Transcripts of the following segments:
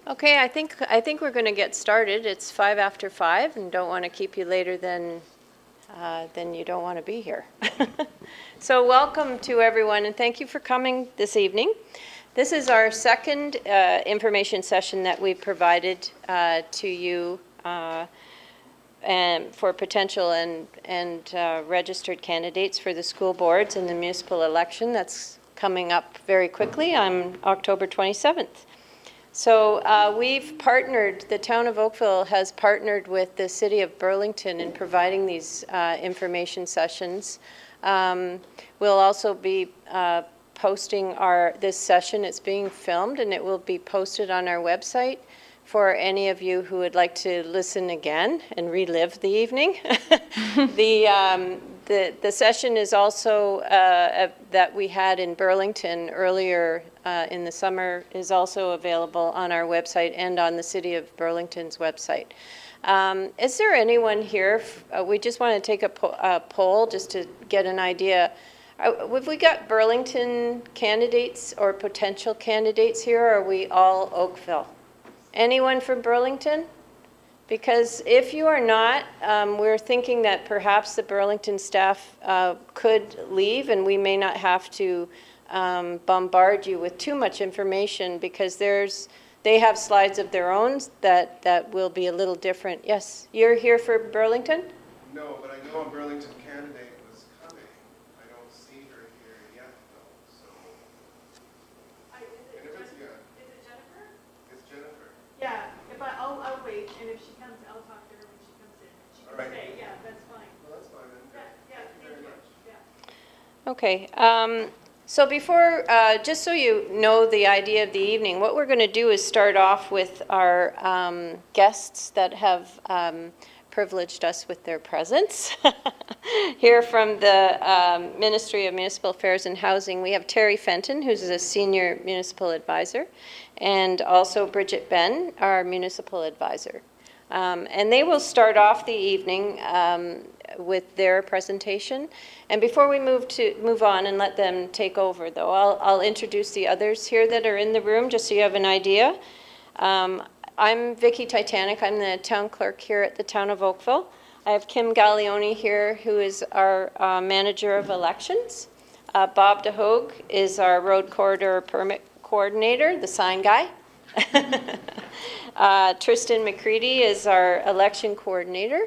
Okay, I think we're going to get started. It's 5 after 5, and don't want to keep you later than you don't want to be here. So welcome to everyone, and thank you for coming this evening. This is our second information session that we've provided to you and for potential and registered candidates for the school boards and the municipal election that's coming up very quickly on October 27th. So we've partnered, the town of Oakville has partnered with the city of Burlington in providing these information sessions. We'll also be posting this session. It's being filmed and it will be posted on our website for any of you who would like to listen again and relive the evening. The session is also that we had in Burlington earlier in the summer is also available on our website and on the City of Burlington's website. Is there anyone here? We just want to take a poll just to get an idea. Have we got Burlington candidates or potential candidates here, or are we all Oakville? Anyone from Burlington? Because if you are not, we're thinking that perhaps the Burlington staff could leave and we may not have to bombard you with too much information because they have slides of their own that will be a little different. Yes, you're here for Burlington? No, but I know a Burlington candidate was coming. I don't see her here yet, though. So. Is it Jennifer? It's Jennifer. Yeah. I'll wait, and if she comes, I'll talk to her when she comes in. She can stay. Yeah, that's fine. Well, that's fine then. Yeah, Thank you very much. Okay. So before, just so you know the idea of the evening, what we're going to do is start off with our guests that have privileged us with their presence. Here from the Ministry of Municipal Affairs and Housing, we have Terry Fenton, who's a senior municipal advisor, and also Bridget Ben, our municipal advisor. And they will start off the evening with their presentation. And before we move on and let them take over, though, I'll introduce the others here that are in the room, just so you have an idea. I'm Vicki Titanic. I'm the town clerk here at the town of Oakville. I have Kim Gaglione here, who is our manager of elections. Bob DeHogue is our road corridor permit coordinator, the sign guy. Tristan McCready is our election coordinator.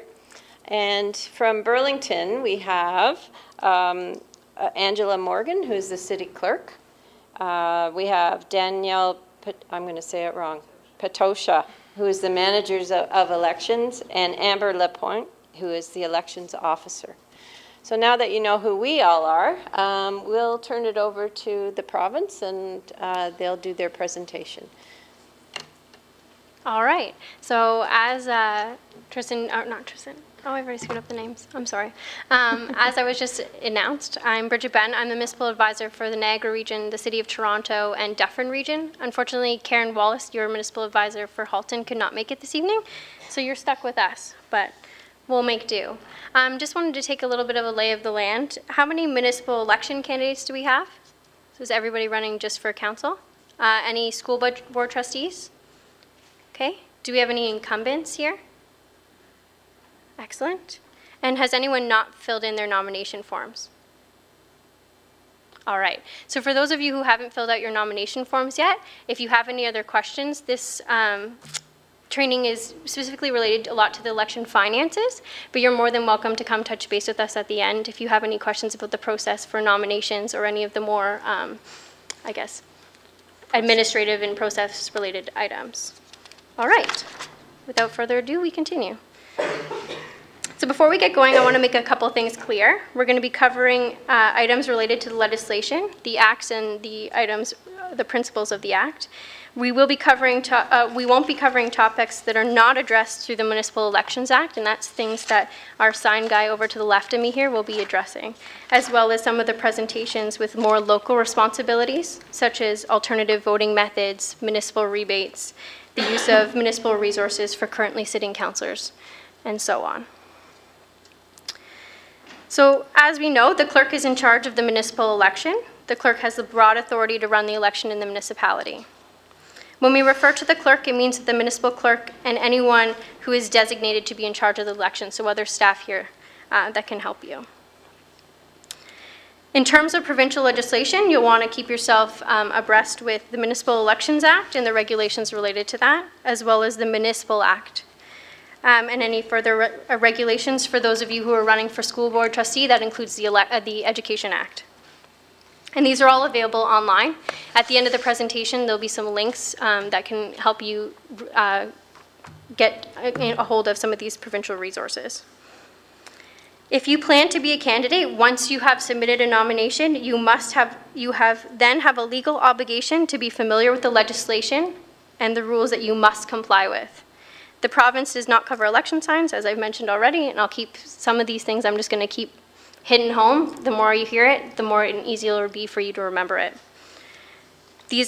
And from Burlington, we have Angela Morgan, who's the city clerk. We have Danielle, I'm going to say it wrong, Patosha, who is the manager of elections, and Amber Lapointe, who is the elections officer. So now that you know who we all are, we'll turn it over to the province and they'll do their presentation. All right. So as I've already screwed up the names. I'm sorry. As I was just announced, I'm Bridget Ben. I'm the municipal advisor for the Niagara region, the City of Toronto, and Dufferin region. Unfortunately, Karen Wallace, your municipal advisor for Halton, could not make it this evening, so you're stuck with us, but we'll make do. Just wanted to take a little bit of a lay of the land. How many municipal election candidates do we have? So is everybody running just for council? Any school board trustees? Okay. Do we have any incumbents here? Excellent. And has anyone not filled in their nomination forms? All right. So for those of you who haven't filled out your nomination forms yet, if you have any other questions, this training is specifically related a lot to the election finances, but you're more than welcome to come touch base with us at the end if you have any questions about the process for nominations or any of the more, I guess, administrative and process-related items. All right. Without further ado, we continue. So before we get going, I want to make a couple things clear. We're going to be covering items related to the legislation, the acts, and the items, the principles of the act. We won't be covering topics that are not addressed through the Municipal Elections Act, and that's things that our sign guy over to the left of me here will be addressing, as well as some of the presentations with more local responsibilities, such as alternative voting methods, municipal rebates, the use of municipal resources for currently sitting councillors, and so on. So as we know, the clerk is in charge of the municipal election. The clerk has the broad authority to run the election in the municipality. When we refer to the clerk, it means the municipal clerk and anyone who is designated to be in charge of the election, so other staff here that can help you. In terms of provincial legislation, you'll want to keep yourself abreast with the Municipal Elections Act and the regulations related to that, as well as the Municipal Act. And any further regulations for those of you who are running for school board trustee, that includes the Education Act. And these are all available online. At the end of the presentation, there'll be some links that can help you get a hold of some of these provincial resources. If you plan to be a candidate, once you have submitted a nomination, you then have a legal obligation to be familiar with the legislation and the rules that you must comply with. The province does not cover election signs, as I've mentioned already, and I'll keep some of these things, I'm just going to keep hidden home. The more you hear it, the more easier it will be for you to remember it.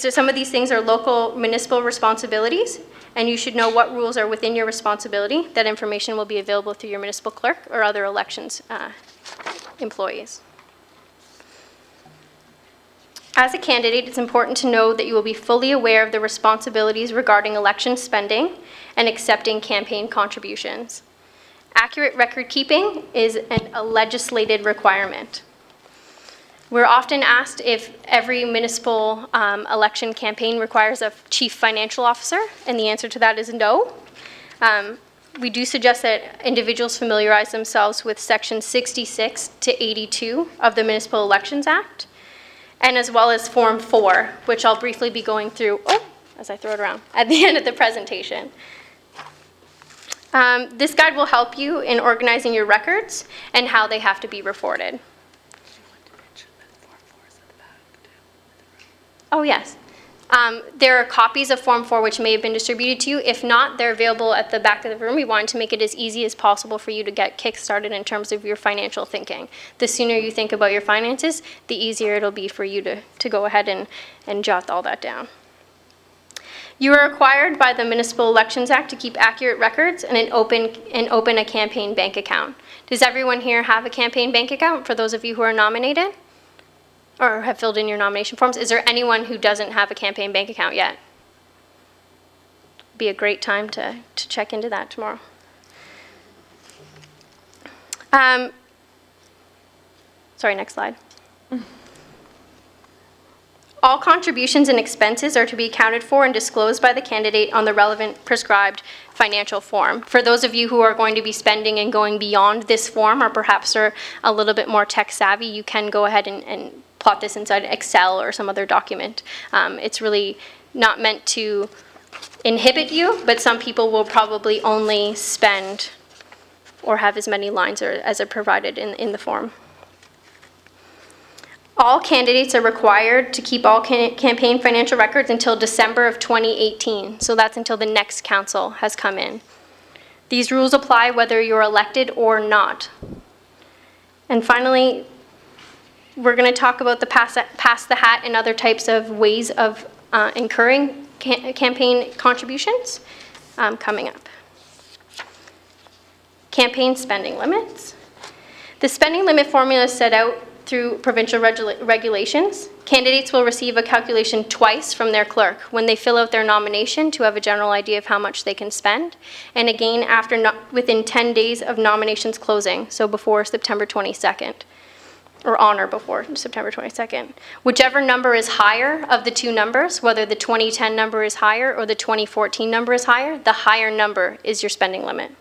Some of these things are local municipal responsibilities, and you should know what rules are within your responsibility. That information will be available through your municipal clerk or other elections employees. As a candidate, it's important to know that you will be fully aware of the responsibilities regarding election spending and accepting campaign contributions. Accurate record keeping is a legislated requirement. We're often asked if every municipal election campaign requires a chief financial officer, and the answer to that is no. We do suggest that individuals familiarize themselves with Section 66 to 82 of the Municipal Elections Act, and as well as Form 4, which I'll briefly be going through as I throw it around at the end of the presentation. This guide will help you in organizing your records and how they have to be reported. Oh, yes. There are copies of Form 4 which may have been distributed to you. If not, they're available at the back of the room. We wanted to make it as easy as possible for you to get kick-started in terms of your financial thinking. The sooner you think about your finances, the easier it'll be for you to go ahead and jot all that down. You are required by the Municipal Elections Act to keep accurate records and open a campaign bank account. Does everyone here have a campaign bank account for those of you who are nominated or have filled in your nomination forms? Is there anyone who doesn't have a campaign bank account yet? Be a great time to check into that tomorrow. Sorry, next slide. All contributions and expenses are to be accounted for and disclosed by the candidate on the relevant prescribed financial form. For those of you who are going to be spending and going beyond this form, or perhaps are a little bit more tech savvy, you can go ahead and plot this inside Excel or some other document. It's really not meant to inhibit you, but some people will probably only spend or have as many lines as are provided in the form. All candidates are required to keep all campaign financial records until December of 2018. So that's until the next council has come in. These rules apply whether you're elected or not. And finally, we're going to talk about the pass the hat and other types of ways of incurring campaign contributions coming up. Campaign spending limits. The spending limit formula is set out through provincial regulations. Candidates will receive a calculation twice from their clerk when they fill out their nomination to have a general idea of how much they can spend, and again within 10 days of nominations closing, so before September 22nd, or on or before September 22nd. Whichever number is higher of the two numbers, whether the 2010 number is higher or the 2014 number is higher, the higher number is your spending limit.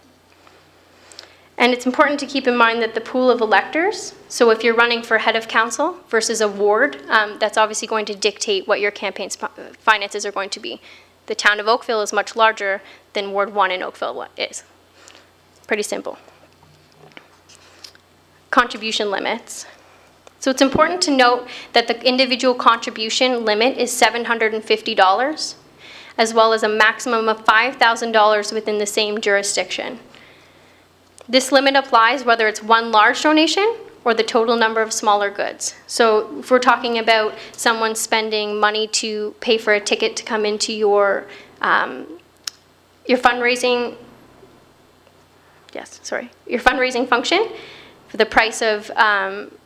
And it's important to keep in mind that the pool of electors, so if you're running for head of council versus a ward, that's obviously going to dictate what your campaign finances are going to be. The town of Oakville is much larger than Ward 1 in Oakville is. Pretty simple. Contribution limits. So it's important to note that the individual contribution limit is $750, as well as a maximum of $5,000 within the same jurisdiction. This limit applies whether it's one large donation or the total number of smaller goods. So if we're talking about someone spending money to pay for a ticket to come into your fundraising, your fundraising function for the price of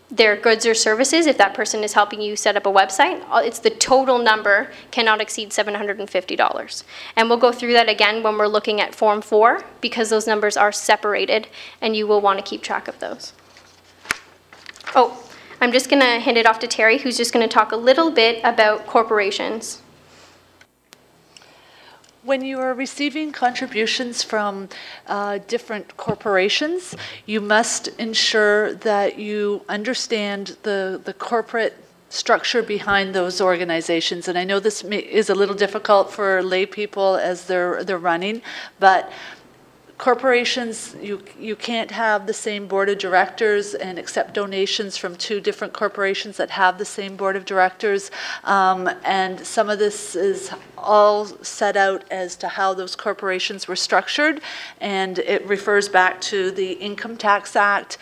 their goods or services, if that person is helping you set up a website, it's the total number cannot exceed $750. And we'll go through that again when we're looking at Form 4, because those numbers are separated and you will want to keep track of those. Oh, I'm just going to hand it off to Terry, who's just going to talk a little bit about corporations. When you are receiving contributions from different corporations, you must ensure that you understand the corporate structure behind those organizations. And I know this is a little difficult for lay people as they're running, but corporations, you can't have the same board of directors and accept donations from two different corporations that have the same board of directors. And some of this is all set out as to how those corporations were structured, and it refers back to the Income Tax Act.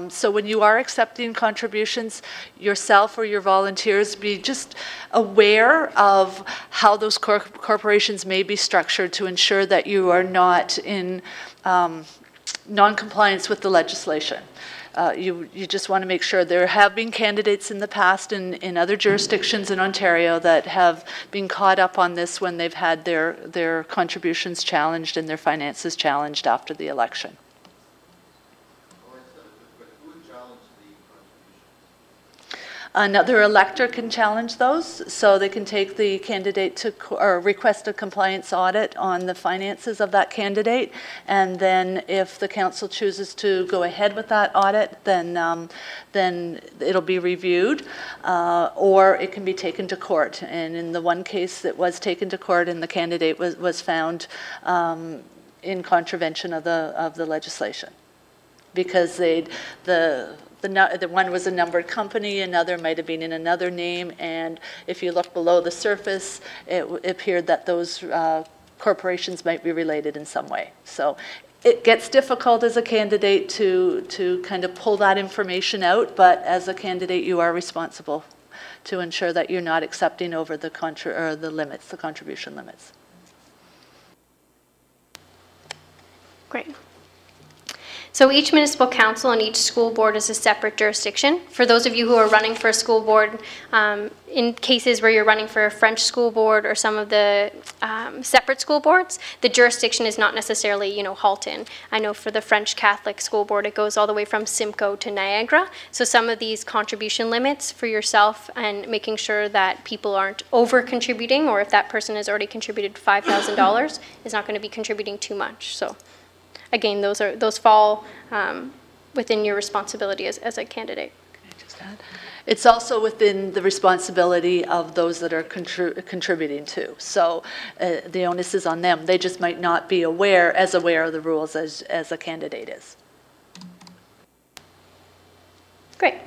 So when you are accepting contributions, yourself or your volunteers, be just aware of how those corporations may be structured to ensure that you are not in non-compliance with the legislation. You just want to make sure. There have been candidates in the past in other jurisdictions in Ontario that have been caught up on this when they've had their contributions challenged and their finances challenged after the election. Another elector can challenge those, so they can take the candidate to or request a compliance audit on the finances of that candidate, and then if the council chooses to go ahead with that audit, then it'll be reviewed, or it can be taken to court. And in the one case that was taken to court, and the candidate was found in contravention of the legislation, because the one was a numbered company, another might have been in another name, and if you look below the surface, it appeared that those corporations might be related in some way. So it gets difficult as a candidate to kind of pull that information out, but as a candidate, you are responsible to ensure that you're not accepting over the contribution limits. Great. So each municipal council and each school board is a separate jurisdiction. For those of you who are running for a school board, in cases where you're running for a French school board or some of the separate school boards, the jurisdiction is not necessarily, Halton. I know for the French Catholic school board, it goes all the way from Simcoe to Niagara. So some of these contribution limits for yourself and making sure that people aren't over contributing, or if that person has already contributed $5,000, is not going to be contributing too much. So again, those fall within your responsibility as a candidate. Can I just add? It's also within the responsibility of those that are contributing to. So the onus is on them. They just might not be aware of the rules as a candidate is. Great.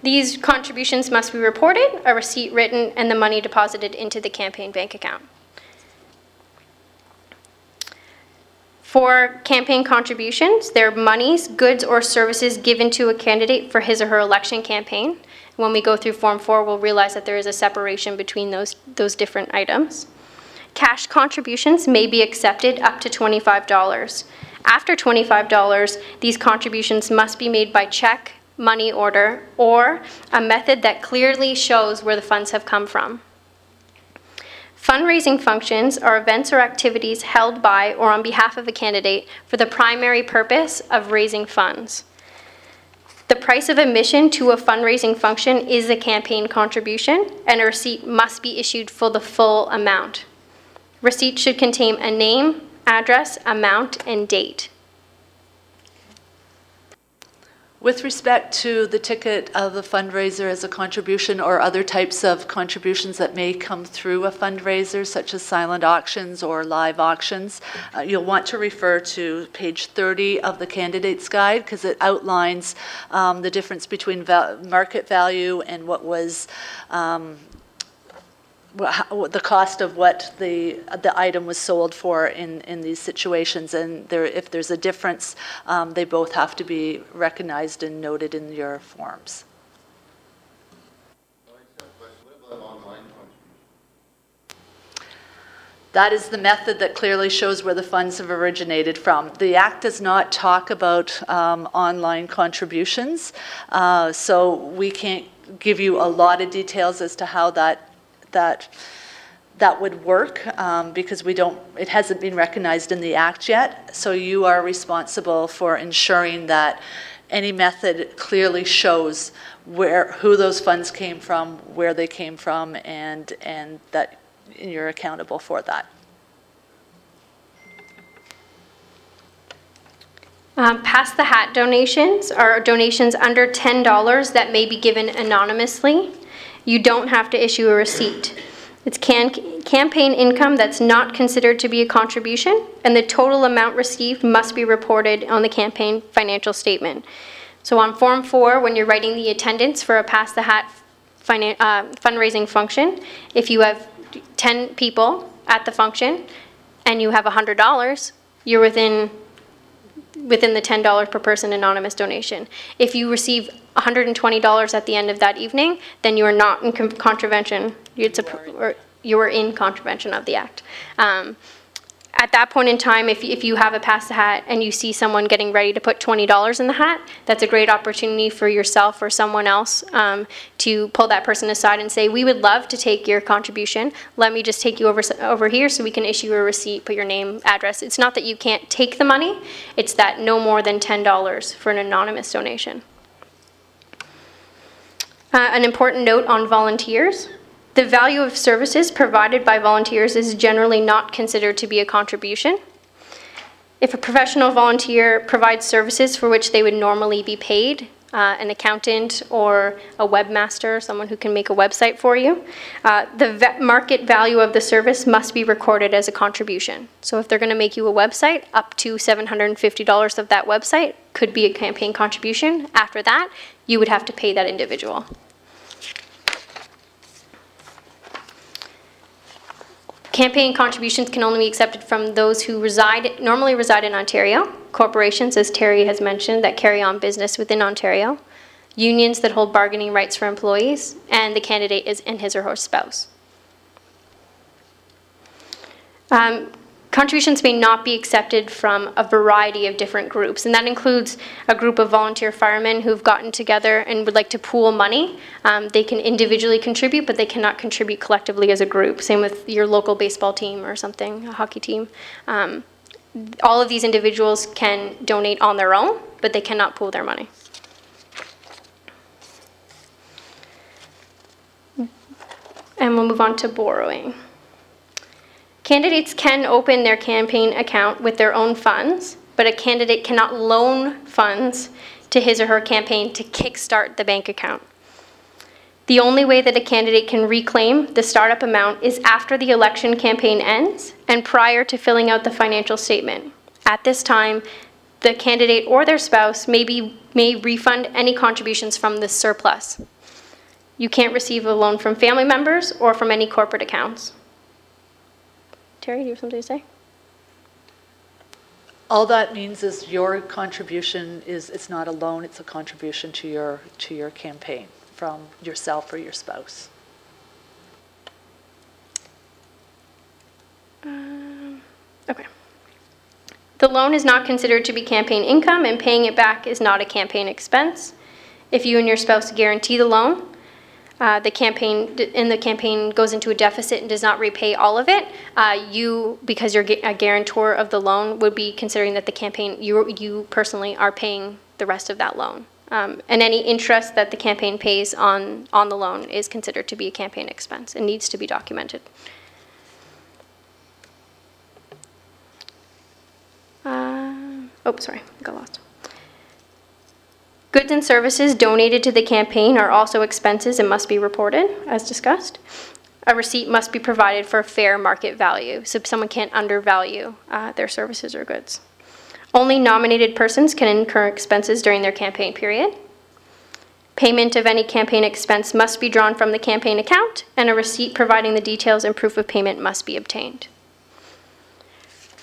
These contributions must be reported, a receipt written, and the money deposited into the campaign bank account. For campaign contributions, they're monies, goods, or services given to a candidate for his or her election campaign. When we go through Form 4, we'll realize that there is a separation between those different items. Cash contributions may be accepted up to $25. After $25, these contributions must be made by check, money order, or a method that clearly shows where the funds have come from. Fundraising functions are events or activities held by or on behalf of a candidate for the primary purpose of raising funds. The price of admission to a fundraising function is a campaign contribution, and a receipt must be issued for the full amount. Receipt should contain a name, address, amount, and date. With respect to the ticket of the fundraiser as a contribution or other types of contributions that may come through a fundraiser, such as silent auctions or live auctions, you'll want to refer to page 30 of the candidate's guide, because it outlines the difference between market value and what was the cost of what the item was sold for in these situations, and if there's a difference, they both have to be recognized and noted in your forms. That is the method that clearly shows where the funds have originated from. The Act does not talk about online contributions, so we can't give you a lot of details as to how that would work, because it hasn't been recognized in the Act yet. So you are responsible for ensuring that any method clearly shows who those funds came from, where they came from, and that you're accountable for that. Pass the hat donations are donations under $10 that may be given anonymously. You don't have to issue a receipt. It's campaign income that's not considered to be a contribution, and the total amount received must be reported on the campaign financial statement. So on Form 4, when you're writing the attendance for a Pass the Hat fundraising function, if you have 10 people at the function and you have $100, you're within the $10 per person anonymous donation. If you receive $120 at the end of that evening, then you are not in contravention. You are in contravention of the Act. At that point in time, if you have a Pass the Hat and you see someone getting ready to put $20 in the hat, that's a great opportunity for yourself or someone else to pull that person aside and say, we would love to take your contribution. Let me just take you over here so we can issue a receipt, put your name, address. It's not that you can't take the money, it's that no more than $10 for an anonymous donation. An important note on volunteers. The value of services provided by volunteers is generally not considered to be a contribution. If a professional volunteer provides services for which they would normally be paid, an accountant or a webmaster, someone who can make a website for you, the market value of the service must be recorded as a contribution. So if they're going to make you a website, up to $750 of that website could be a campaign contribution. After that, you would have to pay that individual. Campaign contributions can only be accepted from those who normally reside in Ontario, corporations, as Terry has mentioned, that carry on business within Ontario, unions that hold bargaining rights for employees, and the candidate is his or her spouse. Contributions may not be accepted from a variety of different groups, and that includes a group of volunteer firemen who've gotten together and would like to pool money. They can individually contribute, but they cannot contribute collectively as a group. Same with your local baseball team or something, a hockey team. All of these individuals can donate on their own, but they cannot pool their money. And we'll move on to borrowing. Candidates can open their campaign account with their own funds, but a candidate cannot loan funds to his or her campaign to kickstart the bank account. The only way that a candidate can reclaim the startup amount is after the election campaign ends and prior to filling out the financial statement. At this time, the candidate or their spouse may refund any contributions from the surplus. You can't receive a loan from family members or from any corporate accounts. Terry, do you have something to say? All that means is your contribution it's not a loan, it's a contribution to your campaign from yourself or your spouse. Okay. The loan is not considered to be campaign income, and paying it back is not a campaign expense. If you and your spouse guarantee the loan, the campaign goes into a deficit and does not repay all of it, you, because you're a guarantor of the loan, would be considering that the campaign, you personally are paying the rest of that loan. And any interest that the campaign pays on the loan is considered to be a campaign expense and needs to be documented. Sorry, I got lost. Goods and services donated to the campaign are also expenses and must be reported, as discussed. A receipt must be provided for fair market value, so someone can't undervalue their services or goods. Only nominated persons can incur expenses during their campaign period. Payment of any campaign expense must be drawn from the campaign account, and a receipt providing the details and proof of payment must be obtained.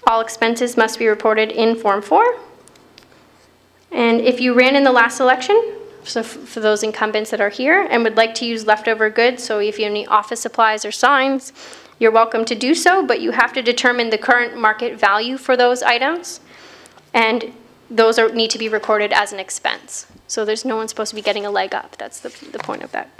All expenses must be reported in Form 4. And if you ran in the last election, so for those incumbents that are here and would like to use leftover goods, so if you have any office supplies or signs, you're welcome to do so, but you have to determine the current market value for those items, and those need to be recorded as an expense. So there's no one supposed to be getting a leg up. That's the point of that.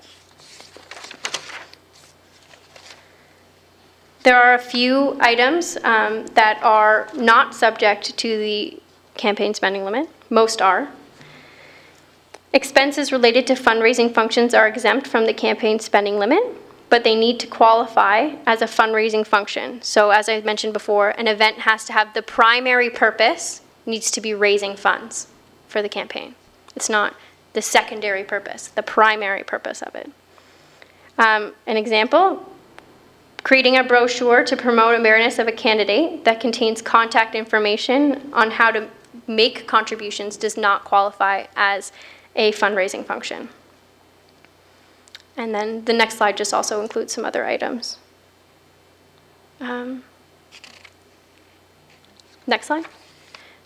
There are a few items that are not subject to the campaign spending limit. Most are. Expenses related to fundraising functions are exempt from the campaign spending limit, but they need to qualify as a fundraising function. So as I mentioned before, an event has to have the primary purpose needs to be raising funds for the campaign. It's not the secondary purpose, the primary purpose of it. An example, creating a brochure to promote awareness of a candidate that contains contact information on how to make contributions does not qualify as a fundraising function. And then the next slide just also includes some other items. Next slide.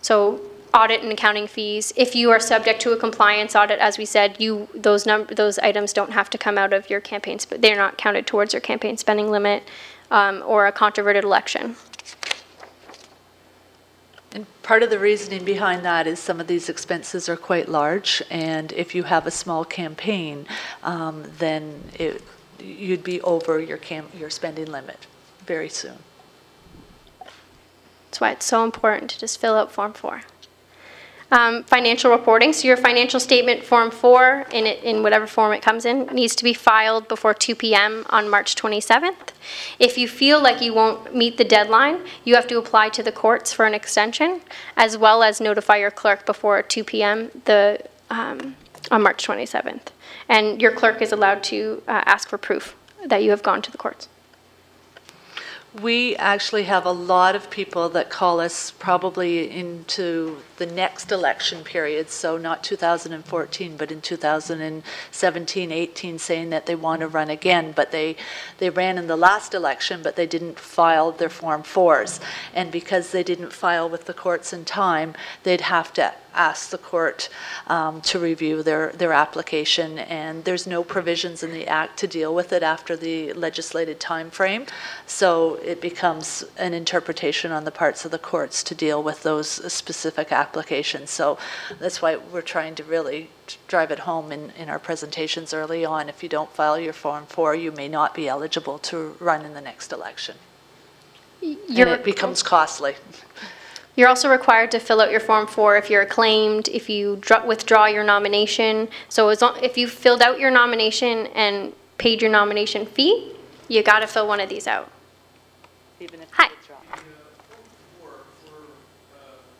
So audit and accounting fees. If you are subject to a compliance audit, as we said, those items don't have to come out of your campaign. They're not counted towards your campaign spending limit or a controverted election. And part of the reasoning behind that is some of these expenses are quite large, and if you have a small campaign, then you'd be over your spending limit very soon. That's why it's so important to just fill out Form 4. Financial reporting, so your financial statement Form 4, in whatever form it comes in, needs to be filed before 2 p.m. on March 27th. If you feel like you won't meet the deadline, you have to apply to the courts for an extension, as well as notify your clerk before 2 p.m. On March 27th. And your clerk is allowed to ask for proof that you have gone to the courts. We actually have a lot of people that call us probably into the next election period, so not 2014, but in 2017, 18, saying that they want to run again, but they ran in the last election, but they didn't file their Form 4s. And because they didn't file with the courts in time, they'd have to ask the court to review their application, and there's no provisions in the Act to deal with it after the legislated time frame. So it becomes an interpretation on the parts of the courts to deal with those specific applications. So that's why we're trying to really drive it home in our presentations early on. If you don't file your Form 4, you may not be eligible to run in the next election. And it becomes costly. You're also required to fill out your Form 4 if you're acclaimed, if you withdraw your nomination. So if you filled out your nomination and paid your nomination fee, you got to fill one of these out. Even if Hi. you withdraw. For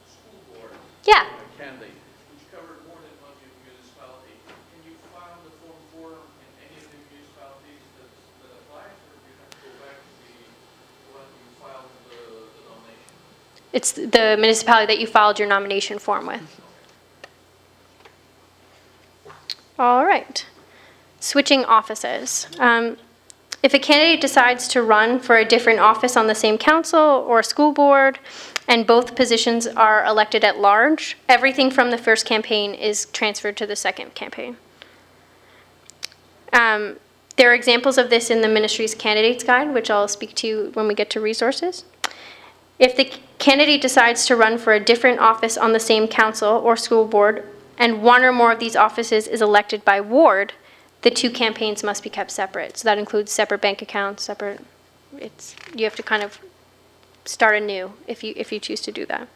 school board. Yeah. Candidate, which covered more than one municipality, can you file the Form 4 in any of the municipalities that applies, or do you have to go back to the one you filed the nomination? It's the municipality that you filed your nomination form with. All right. Switching offices. If a candidate decides to run for a different office on the same council or school board, and both positions are elected at large, everything from the first campaign is transferred to the second campaign. There are examples of this in the ministry's candidates guide, which I'll speak to when we get to resources. If the candidate decides to run for a different office on the same council or school board, and one or more of these offices is elected by ward, the two campaigns must be kept separate. So that includes separate bank accounts, you have to kind of start anew if you choose to do that.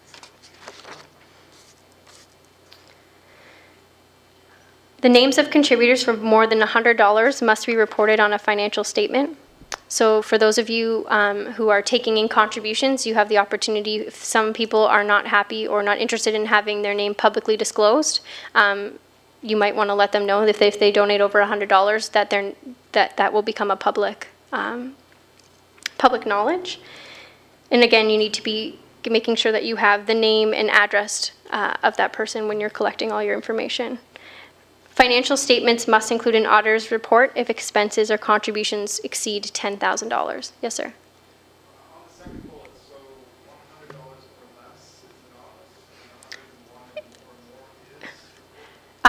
The names of contributors for more than $100 must be reported on a financial statement. So for those of you who are taking in contributions, you have the opportunity, if some people are not happy or not interested in having their name publicly disclosed, you might want to let them know if they donate over $100 that will become a public knowledge. And again, you need to be making sure that you have the name and address of that person when you're collecting all your information. Financial statements must include an auditor's report if expenses or contributions exceed $10,000. Yes, sir. On the second bullet, so $100 or less is anonymous, and 101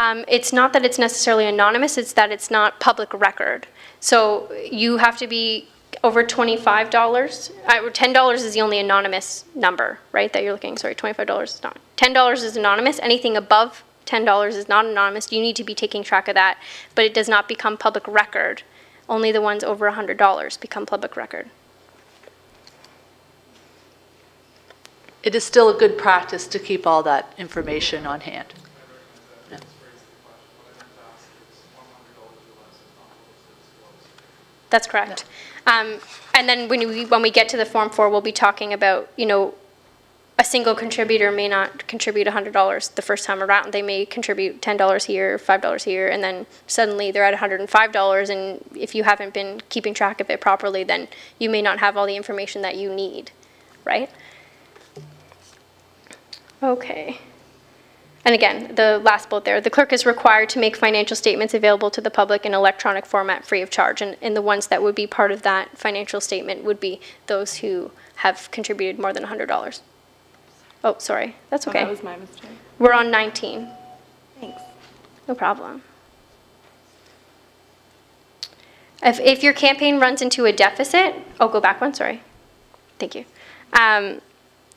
or more is? It's not that it's necessarily anonymous, it's that it's not public record. So you have to be over $25, $10 is the only anonymous number, right, that you're looking, sorry, $25 is not. $10 is anonymous, anything above $10 is not anonymous, you need to be taking track of that, but it does not become public record. Only the ones over $100 become public record. It is still a good practice to keep all that information on hand. Yeah. That's correct. And then when we get to the Form 4, we'll be talking about, you know, a single contributor may not contribute $100 the first time around. They may contribute $10 here, $5 here, and then suddenly they're at $105, and if you haven't been keeping track of it properly, then you may not have all the information that you need, right? Okay. And again, the last bullet there, the clerk is required to make financial statements available to the public in electronic format free of charge. And the ones that would be part of that financial statement would be those who have contributed more than $100. Oh, sorry, that's okay. That was my mistake. We're on 19. Thanks. No problem. If your campaign runs into a deficit, oh, go back one, sorry. Thank you.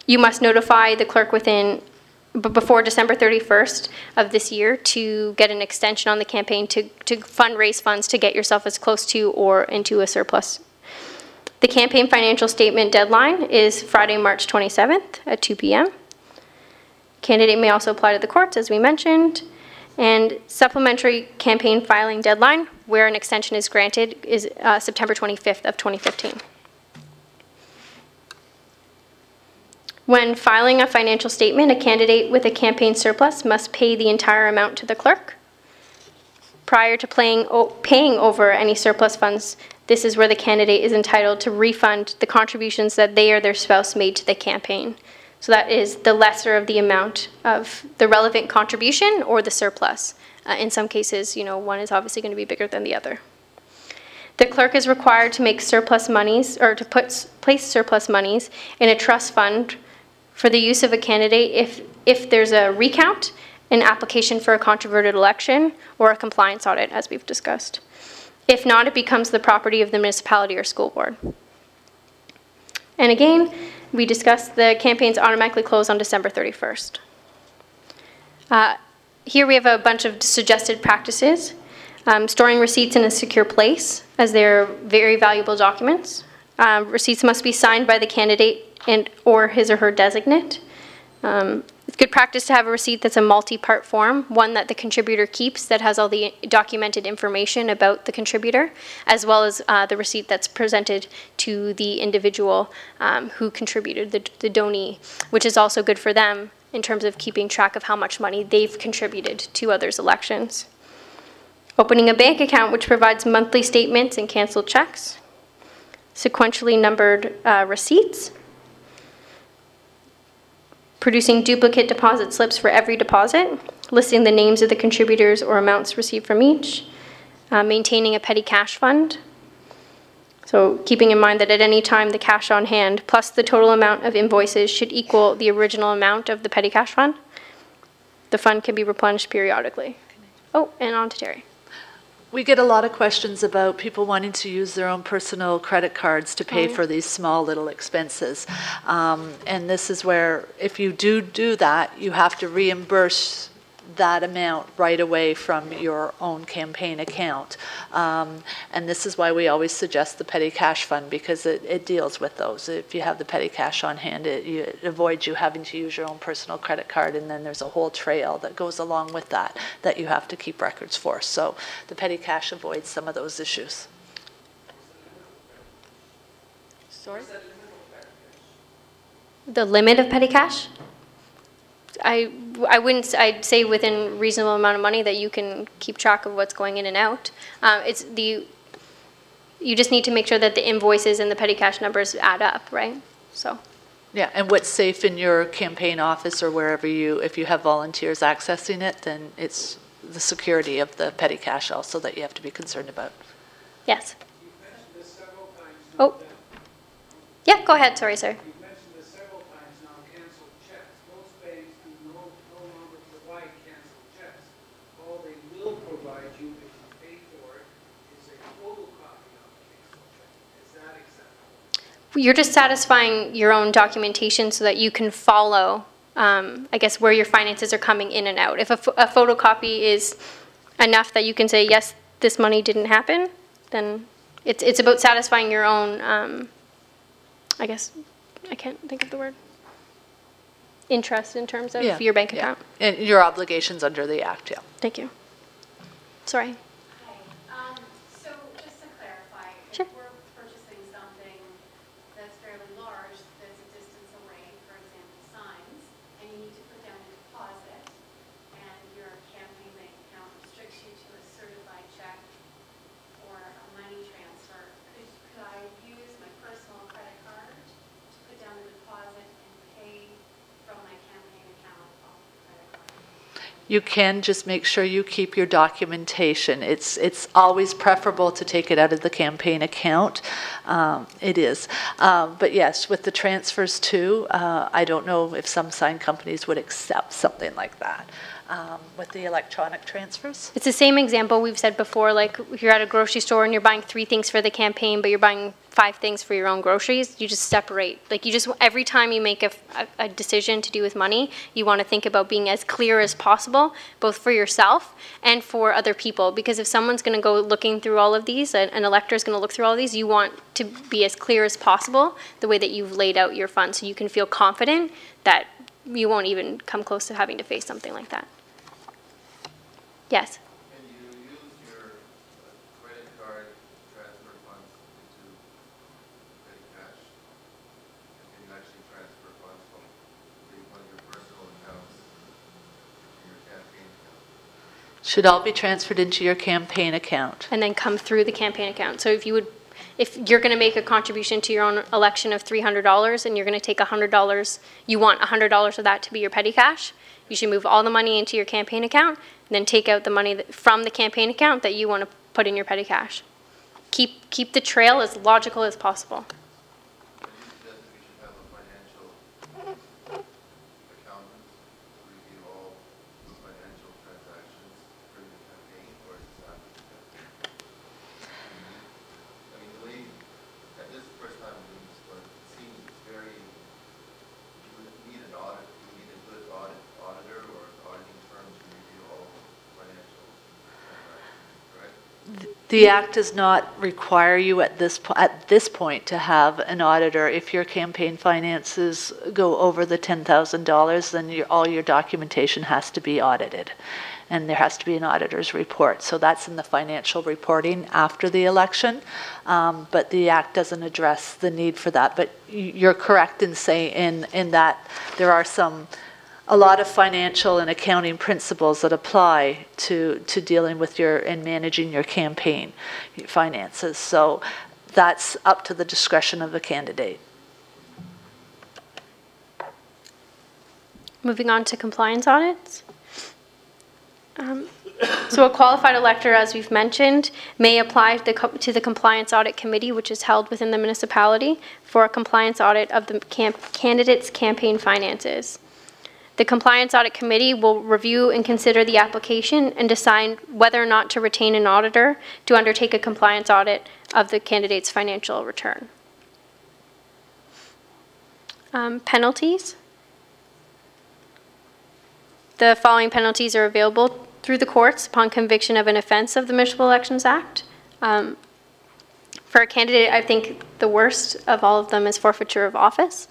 You must notify the clerk before December 31st of this year to get an extension on the campaign to fundraise funds to get yourself as close to or into a surplus. The campaign financial statement deadline is Friday, March 27th at 2 p.m. Candidate may also apply to the courts, as we mentioned. And supplementary campaign filing deadline, where an extension is granted, is September 25th of 2015. When filing a financial statement, a candidate with a campaign surplus must pay the entire amount to the clerk. Prior to paying over any surplus funds, this is where the candidate is entitled to refund the contributions that they or their spouse made to the campaign. So that is the lesser of the amount of the relevant contribution or the surplus. In some cases, you know, one is obviously going to be bigger than the other. The clerk is required to make surplus monies, or to place surplus monies in a trust fund for the use of a candidate if there's a recount, an application for a controverted election, or a compliance audit, as we've discussed. If not, it becomes the property of the municipality or school board. And again, we discussed the campaigns automatically close on December 31st. Here we have a bunch of suggested practices. Storing receipts in a secure place, as they're very valuable documents. Receipts must be signed by the candidate and or his or her designate. It's good practice to have a receipt that's a multi-part form, one that the contributor keeps that has all the documented information about the contributor, as well as the receipt that's presented to the individual who contributed, the donee, which is also good for them in terms of keeping track of how much money they've contributed to others' elections. Opening a bank account which provides monthly statements and canceled checks. Sequentially numbered receipts. Producing duplicate deposit slips for every deposit. Listing the names of the contributors or amounts received from each. Maintaining a petty cash fund. So keeping in mind that at any time the cash on hand plus the total amount of invoices should equal the original amount of the petty cash fund. The fund can be replenished periodically. Oh, and on to Terry. We get a lot of questions about people wanting to use their own personal credit cards to pay for these small little expenses. And this is where, if you do that, you have to reimburse that amount right away from your own campaign account. And this is why we always suggest the petty cash fund, because it deals with those. If you have the petty cash on hand, it avoids you having to use your own personal credit card, and then there's a whole trail that goes along with that you have to keep records for. So the petty cash avoids some of those issues. Sorry? The limit of petty cash? I'd say within reasonable amount of money that you can keep track of what's going in and out. You just need to make sure that the invoices and the petty cash numbers add up, right? So. Yeah, and what's safe in your campaign office or wherever if you have volunteers accessing it, then it's the security of the petty cash also that you have to be concerned about. Yes. You've mentioned this several times. Oh. Yeah, go ahead, sorry, sir. You've mentioned this several times now, canceled checks. Most banks do no longer provide canceled checks. All they will provide you if you pay for it is a photo copy of the canceled check. Is that acceptable? You're just satisfying your own documentation so that you can follow, I guess, where your finances are coming in and out. If a photocopy is enough that you can say, yes, this money didn't happen, then it's about satisfying your own, I guess, I can't think of the word, interest in terms of your bank account. And your obligations under the Act, yeah. Thank you. Sorry. Hi. So just to clarify, Sure. if we're purchasing something that's fairly large, that's a distance away, for example, signs, and you need to put down a deposit, and your campaign bank account restricts you to a certified check or a money transfer, could I use my personal credit card to put down the deposit and pay from my campaign account off the credit card? You can, just make sure you keep your documentation. It's always preferable to take it out of the campaign account. It is. But yes, with the transfers too, I don't know if some sign companies would accept something like that. With the electronic transfers? It's the same example we've said before, like if you're at a grocery store and you're buying 3 things for the campaign, but you're buying 5 things for your own groceries, you just separate. Like you just, every time you make a decision to do with money, you want to think about being as clear as possible, both for yourself and for other people. Because if someone's going to go looking through all of these, an elector is going to look through all of these, you want to be as clear as possible the way that you've laid out your funds, so you can feel confident that you won't even come close to having to face something like that. Yes? Can you use your credit card to transfer funds into petty cash? And can you actually transfer funds from one of your personal accounts to your campaign account? Should all be transferred into your campaign account. And then come through the campaign account. So if you're going to make a contribution to your own election of $300 and you're going to take $100, you want $100 of that to be your petty cash, you should move all the money into your campaign account and then take out the money from the campaign account that you want to put in your petty cash. Keep the trail as logical as possible. But you suggest that we should have a financial accountant to review all the financial transactions during the campaign, or is this after the campaign? I mean, the way, at this first time I'm doing this, but it seems very, you would need an audit, you would need a good auditor or auditing firm to review all financial transactions, correct? The Act does not require you at this point to have an auditor. If your campaign finances go over the $10,000, then all your documentation has to be audited, and there has to be an auditor's report. So that's in the financial reporting after the election, but the Act doesn't address the need for that. But you're correct in saying in that there are a lot of financial and accounting principles that apply to dealing with and managing your campaign finances. So that's up to the discretion of the candidate. Moving on to compliance audits. So a qualified elector, as we've mentioned, may apply to the Compliance Audit Committee, which is held within the municipality, for a compliance audit of the candidate's campaign finances. The Compliance Audit Committee will review and consider the application and decide whether or not to retain an auditor to undertake a compliance audit of the candidate's financial return. Penalties. The following penalties are available through the courts upon conviction of an offense of the Municipal Elections Act. For a candidate, I think the worst of all of them is forfeiture of office,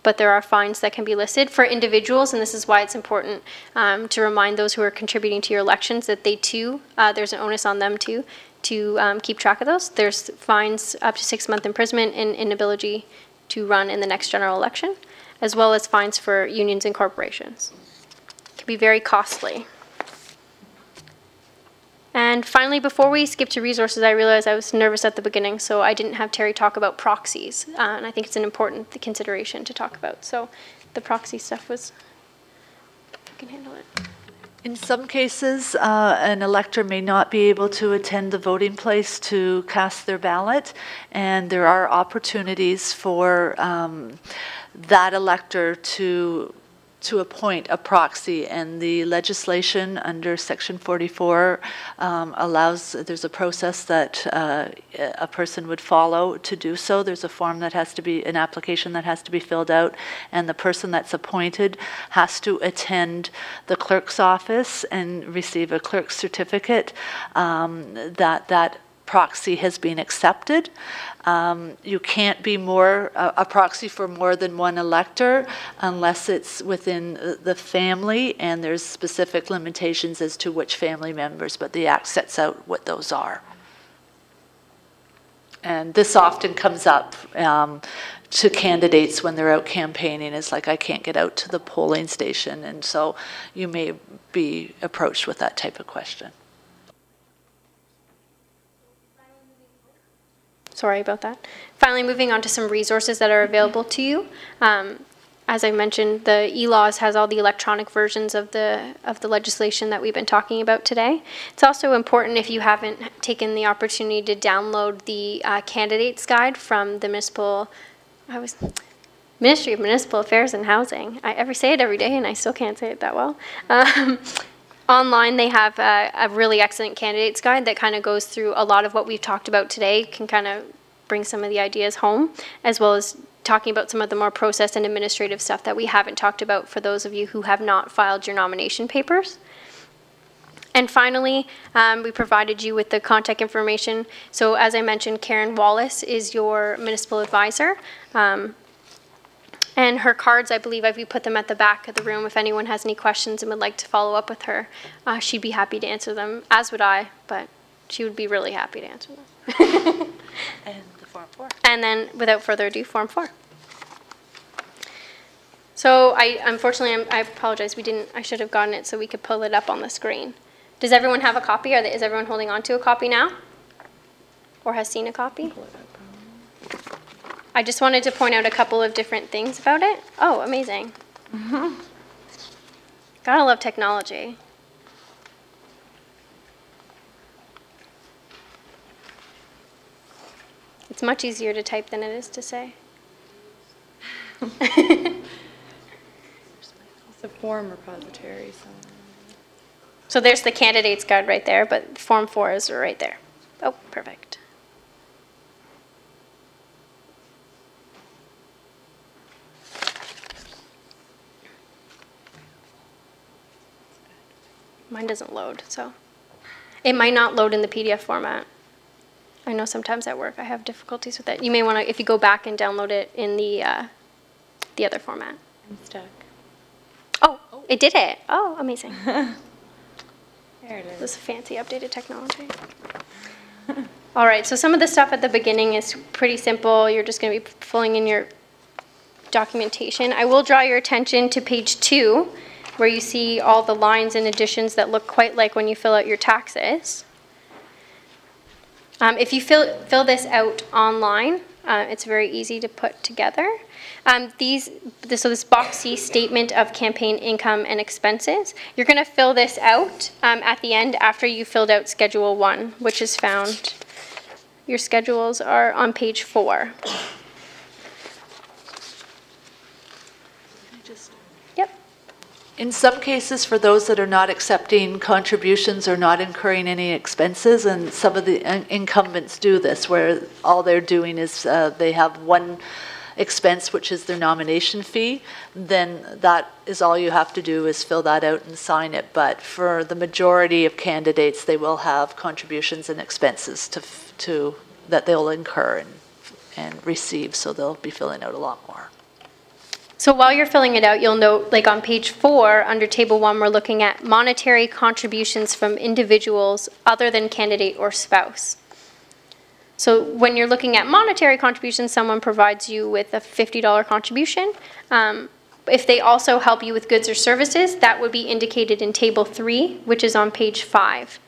but there are fines that can be listed. For individuals, and this is why it's important to remind those who are contributing to your elections that they too, there's an onus on them too, to keep track of those. There's fines up to 6-month imprisonment and inability to run in the next general election, as well as fines for unions and corporations. It can be very costly. And finally, before we skip to resources, I realized I was nervous at the beginning, so I didn't have Terry talk about proxies. And I think it's an important consideration to talk about. So the proxy stuff was, I can handle it. In some cases, an elector may not be able to attend the voting place to cast their ballot, and there are opportunities for that elector to to appoint a proxy, and the legislation under Section 44 allows, there's a process that a person would follow to do so. There's a form that has to be, an application that has to be filled out, and the person that's appointed has to attend the clerk's office and receive a clerk's certificate that proxy has been accepted. You can't be a proxy for more than one elector unless it's within the family, and there's specific limitations as to which family members, but the Act sets out what those are. And this often comes up to candidates when they're out campaigning. It's like, I can't get out to the polling station, and so you may be approached with that type of question. Sorry about that. Finally, moving on to some resources that are available to you. As I mentioned, the e-laws has all the electronic versions of the legislation that we've been talking about today. It's also important, if you haven't taken the opportunity, to download the candidates guide from the Ministry of Municipal Affairs and Housing. I say it every day and I still can't say it that well. Online, they have a really excellent candidates guide that kind of goes through a lot of what we've talked about today, can kind of bring some of the ideas home, as well as talking about some of the more process and administrative stuff that we haven't talked about for those of you who have not filed your nomination papers. And finally, we provided you with the contact information. So as I mentioned, Karen Wallace is your municipal advisor. And her cards, I believe, we put them at the back of the room. If anyone has any questions and would like to follow up with her, she'd be happy to answer them, as would I, but she would be really happy to answer them. And the Form 4. And then, without further ado, Form 4. So, unfortunately, I apologize, I should have gotten it so we could pull it up on the screen. Does everyone have a copy? Is everyone holding on to a copy now? Or has seen a copy? I just wanted to point out a couple of different things about it. Oh, amazing. Gotta love technology. It's much easier to type than it is to say. It's a form repository. So there's the candidates guide right there, but Form 4 is right there. Oh, perfect. Mine doesn't load, so it might not load in the PDF format. I know sometimes at work I have difficulties with it. You may want to, if you go back and download it in the other format. I'm stuck. Oh, it did it. Oh, amazing. There it is. This is fancy updated technology. All right, so some of the stuff at the beginning is pretty simple. You're just going to be filling in your documentation. I will draw your attention to page 2, where you see all the lines and additions that look quite like when you fill out your taxes. If you fill this out online, it's very easy to put together. So this box C, statement of campaign income and expenses, you're going to fill this out at the end after you filled out Schedule 1, which is found, your schedules are on page 4. Yep. In some cases, for those that are not accepting contributions or not incurring any expenses, and some of the incumbents do this, where all they're doing is they have one expense, which is their nomination fee, then that is all you have to do is fill that out and sign it. But for the majority of candidates, they will have contributions and expenses that they'll incur and receive, so they'll be filling out a lot more. So while you're filling it out, you'll note, like on page 4, under table 1, we're looking at monetary contributions from individuals other than candidate or spouse. So when you're looking at monetary contributions, someone provides you with a $50 contribution. If they also help you with goods or services, that would be indicated in table 3, which is on page 5.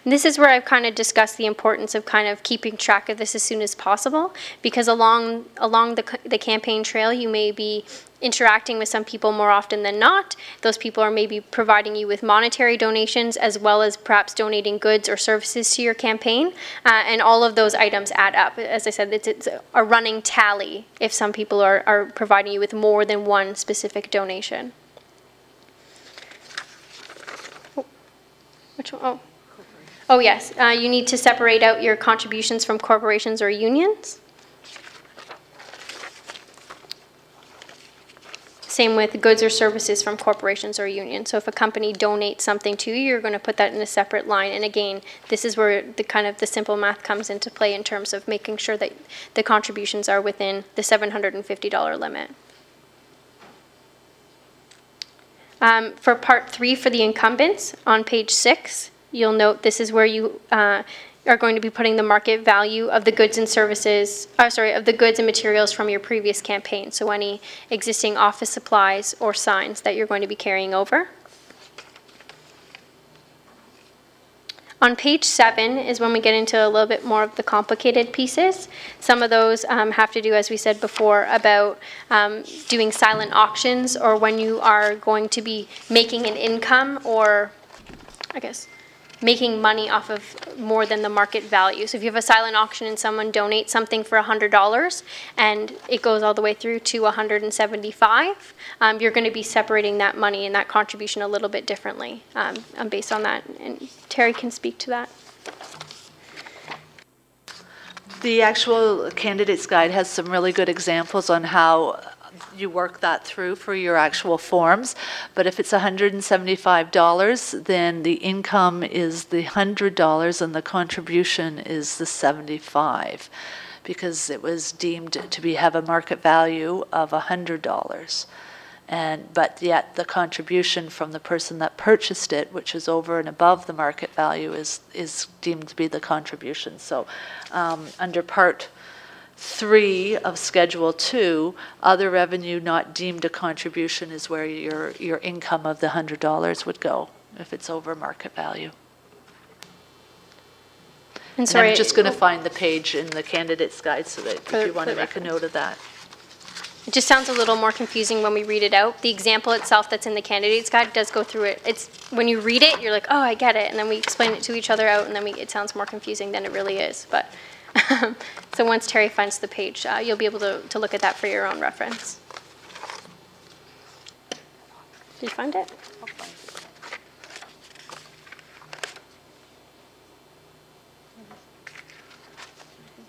And this is where I've kind of discussed the importance of kind of keeping track of this as soon as possible, because along the campaign trail, you may be interacting with some people more often than not. Those people are maybe providing you with monetary donations, as well as perhaps donating goods or services to your campaign, and all of those items add up. As I said, it's a running tally if some people are providing you with more than one specific donation. Which one? Oh. Oh, yes. You need to separate out your contributions from corporations or unions. Same with goods or services from corporations or unions. So if a company donates something to you, you're going to put that in a separate line. And again, this is where the kind of the simple math comes into play in terms of making sure that the contributions are within the $750 limit. For part 3 for the incumbents on page 6, you'll note this is where you are going to be putting the market value of the goods and services, of the goods and materials from your previous campaign. So any existing office supplies or signs that you're going to be carrying over. On page 7 is when we get into a little bit more of the complicated pieces. Some of those have to do, as we said before, about doing silent auctions, or when you are going to be making an income, or I guess making money off of more than the market value. So if you have a silent auction and someone donates something for $100 and it goes all the way through to $175, you're going to be separating that money and that contribution a little bit differently based on that. And Terry can speak to that. The actual candidate's guide has some really good examples on how you work that through for your actual forms. But if it's $175, then the income is the $100 and the contribution is the $75, because it was deemed to have a market value of $100. But yet the contribution from the person that purchased it, which is over and above the market value, is deemed to be the contribution. So under part 3 of Schedule 2, other revenue not deemed a contribution is where your income of the $100 would go if it's over market value. And sorry, I'm just going to find the page in the candidate's guide so that if you want to make a note of that. It just sounds a little more confusing when we read it out. The example itself that's in the candidate's guide does go through it. It's when you read it, you're like, oh, I get it. And then we explain it to each other out, and then it sounds more confusing than it really is. But so once Terry finds the page, you'll be able to look at that for your own reference. Did you find it? I'll find it.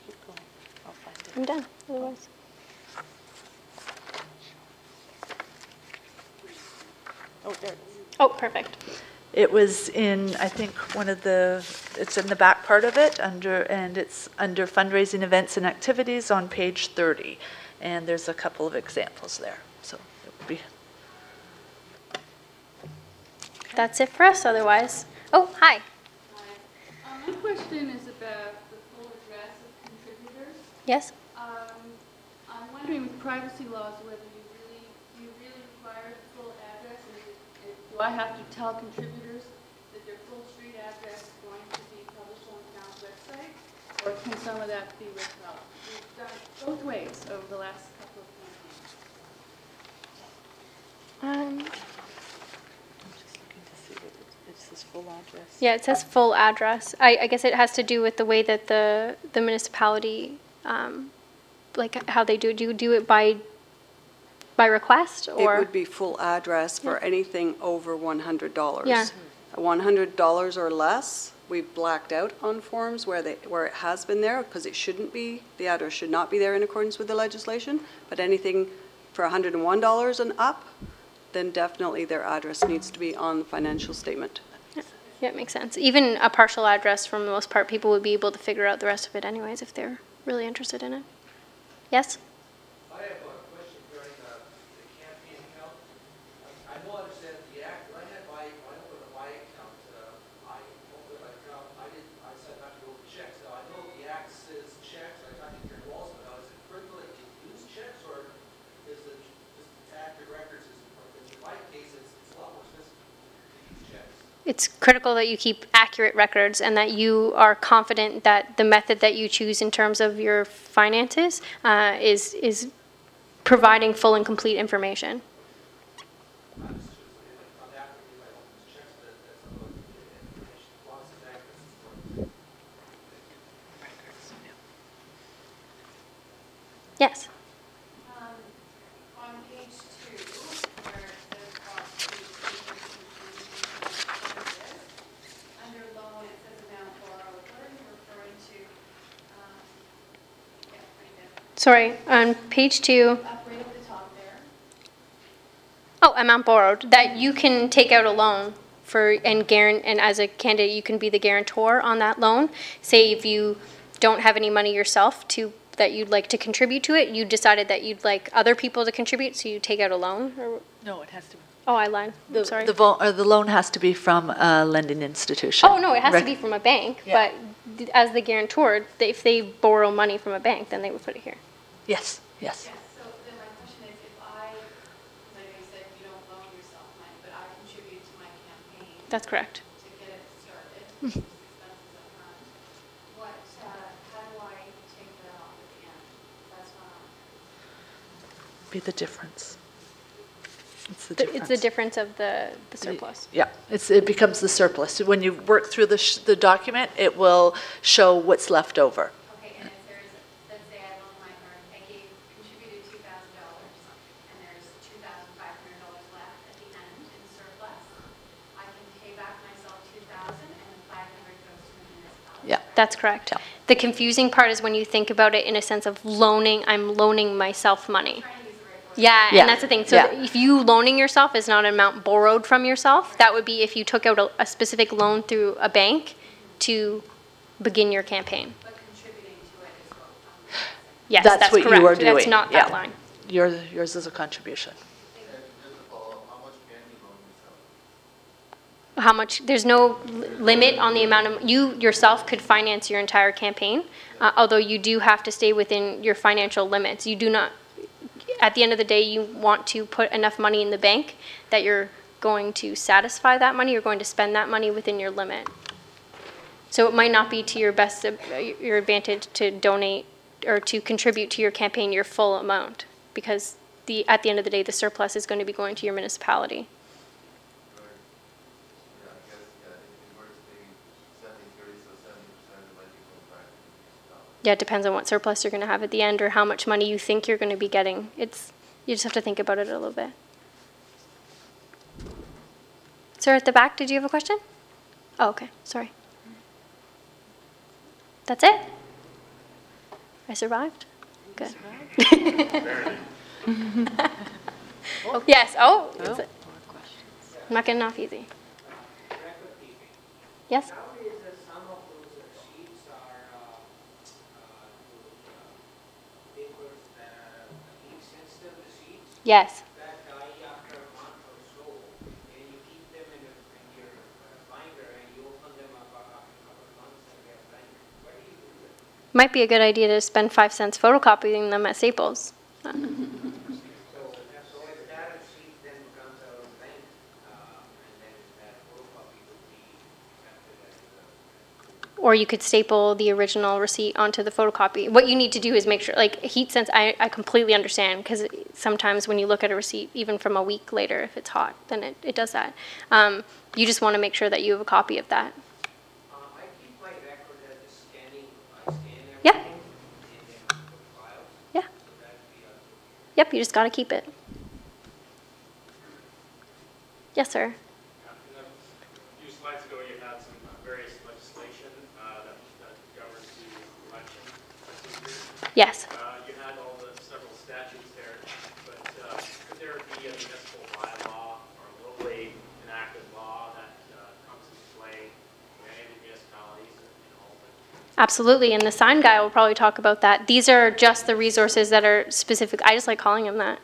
Keep going. I'll find it. I'm done, otherwise. Oh, there it is. Oh, perfect. It was in, I think, it's in the back part of it, and it's under fundraising events and activities on page 30. And there's a couple of examples there. So it would be. That's it for us, otherwise. Oh, hi. Hi. My question is about the full address of contributors. Yes? I'm wondering with privacy laws whether you really require the full address, and do I have to tell contributors that their full street address is going to be published on the town's website, or can some of that be withheld? We've done it both ways over the last couple of campaigns. I'm just looking to see what it says full address. Yeah, it says full address. I guess it has to do with the way that the municipality, like how they do. Do you do it by request, or? It would be full address for anything over $100. Yeah. $100 or less, we've blacked out on forms where it has been there, because it shouldn't be, the address should not be there in accordance with the legislation. But anything for $101 and up, then definitely their address needs to be on the financial statement. Yeah, it makes sense. Even a partial address, for the most part, people would be able to figure out the rest of it anyways if they're really interested in it. Yes? I have a question regarding the campaign account. I know I understand the act, but I opened my account, I said not to open checks. Now, I know the act says checks, I talked to Karen Walls, but now is it critical that you use checks, or is it just the accurate records is important? In my case, it's a lot more expensive to use checks. It's critical that you keep accurate records and that you are confident that the method that you choose in terms of your finances is providing full and complete information. Yes. On page 2, where it says cost to I'm Sorry, on page 2. Up right at the top there. Oh, amount borrowed, that you can take out a loan for, and as a candidate, you can be the guarantor on that loan. Say if you don't have any money yourself that you'd like to contribute to it, you decided that you'd like other people to contribute, so you take out a loan, or? No, it has to be. Oh, I lied, I'm sorry. The loan has to be from a lending institution. Oh, no, it has to be from a bank, Yeah. but as the guarantor, if they borrow money from a bank, then they would put it here. Yes, yes. Yes, so then my question is, if I, like I said, you don't loan yourself money, but I contribute to my campaign That's correct. to get it started, which is expenses up front, how do I take that off at the end? That's not on. Be the difference. It's the It's the difference of the surplus. Yeah, it becomes the surplus. When you work through the document, it will show what's left over. Okay, and if there's, let's say I loan my, or I contributed $2,000, and there's $2,500 left at the end in surplus, I can pay back myself $2,000 and then $500 goes to the municipality. Yeah. That's correct. The confusing part is when you think about it in a sense of loaning, I'm loaning myself money. Yeah, Yeah. and that's the thing. So Yeah. if you loaning yourself is not an amount borrowed from yourself, that would be if you took out a specific loan through a bank to begin your campaign. But contributing to it is what I'm guessing. Yes, That's that's what correct. you are doing. That's not Yeah. that line. Yours is a contribution. And just to follow up, how much can you loan yourself? How much, there's no limit on the amount of, you yourself could finance your entire campaign, although you do have to stay within your financial limits. You do not, at the end of the day, you want to put enough money in the bank that you're going to satisfy that money, you're going to spend that money within your limit. So it might not be to your best, your advantage to donate or to contribute to your campaign your full amount, because at the end of the day, the surplus is going to be going to your municipality. Right. Yeah, I guess, yeah, if we're taking 70/30, so 70% of might be going back to the municipality. Yeah, it depends on what surplus you're going to have at the end or how much money you think you're going to be getting. You just have to think about it a little bit. Sir, at the back, did you have a question? Oh, okay, sorry. That's it? I survived? Good. Oh, yes, I'm not getting off easy. Yes? Nowadays, some of those sheets are papers that are heat-sensitive sheets Yes. that die after a month or so, and you keep them in your binder and you open them up after a couple of months and they're blank. What do you do with them? Might be a good idea to spend 5 cents photocopying them at Staples. So if that sheet then becomes our blank, and then that photocopy would be accepted as Or you could staple the original receipt onto the photocopy. What you need to do is make sure, like heat sense, I completely understand, because sometimes when you look at a receipt, even from a week later, if it's hot, then it does that. You just want to make sure that you have a copy of that. I keep my record as just scanning, I scan Yeah. everything and then put files. Yeah. So that'd be a Yep, you just got to keep it. Yes, sir. A few slides ago, you had some various legislation that governs the election procedure. Yes. You had all the several statutes there, but could there be a municipal bylaw or locally enacted law that comes into play in any of the municipalities in Alton? Absolutely, and the sign guy will probably talk about that. These are just the resources that are specific, I just like calling them that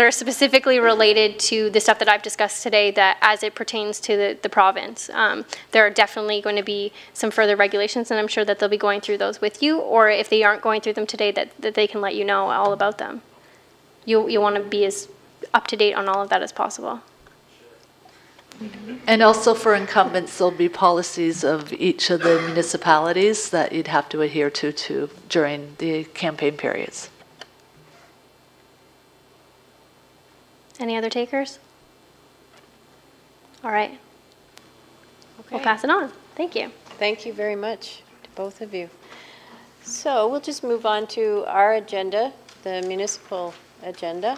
are specifically related to the stuff that I've discussed today, that as it pertains to the province. There are definitely going to be some further regulations, and I'm sure that they'll be going through those with you, or if they aren't going through them today, that they can let you know all about them. You want to be as up to date on all of that as possible. And also for incumbents, there'll be policies of each of the municipalities that you'd have to adhere to during the campaign periods. Any other takers? All right, we'll Okay. pass it on. Thank you. Thank you very much to both of you. So we'll just move on to our agenda, the municipal agenda.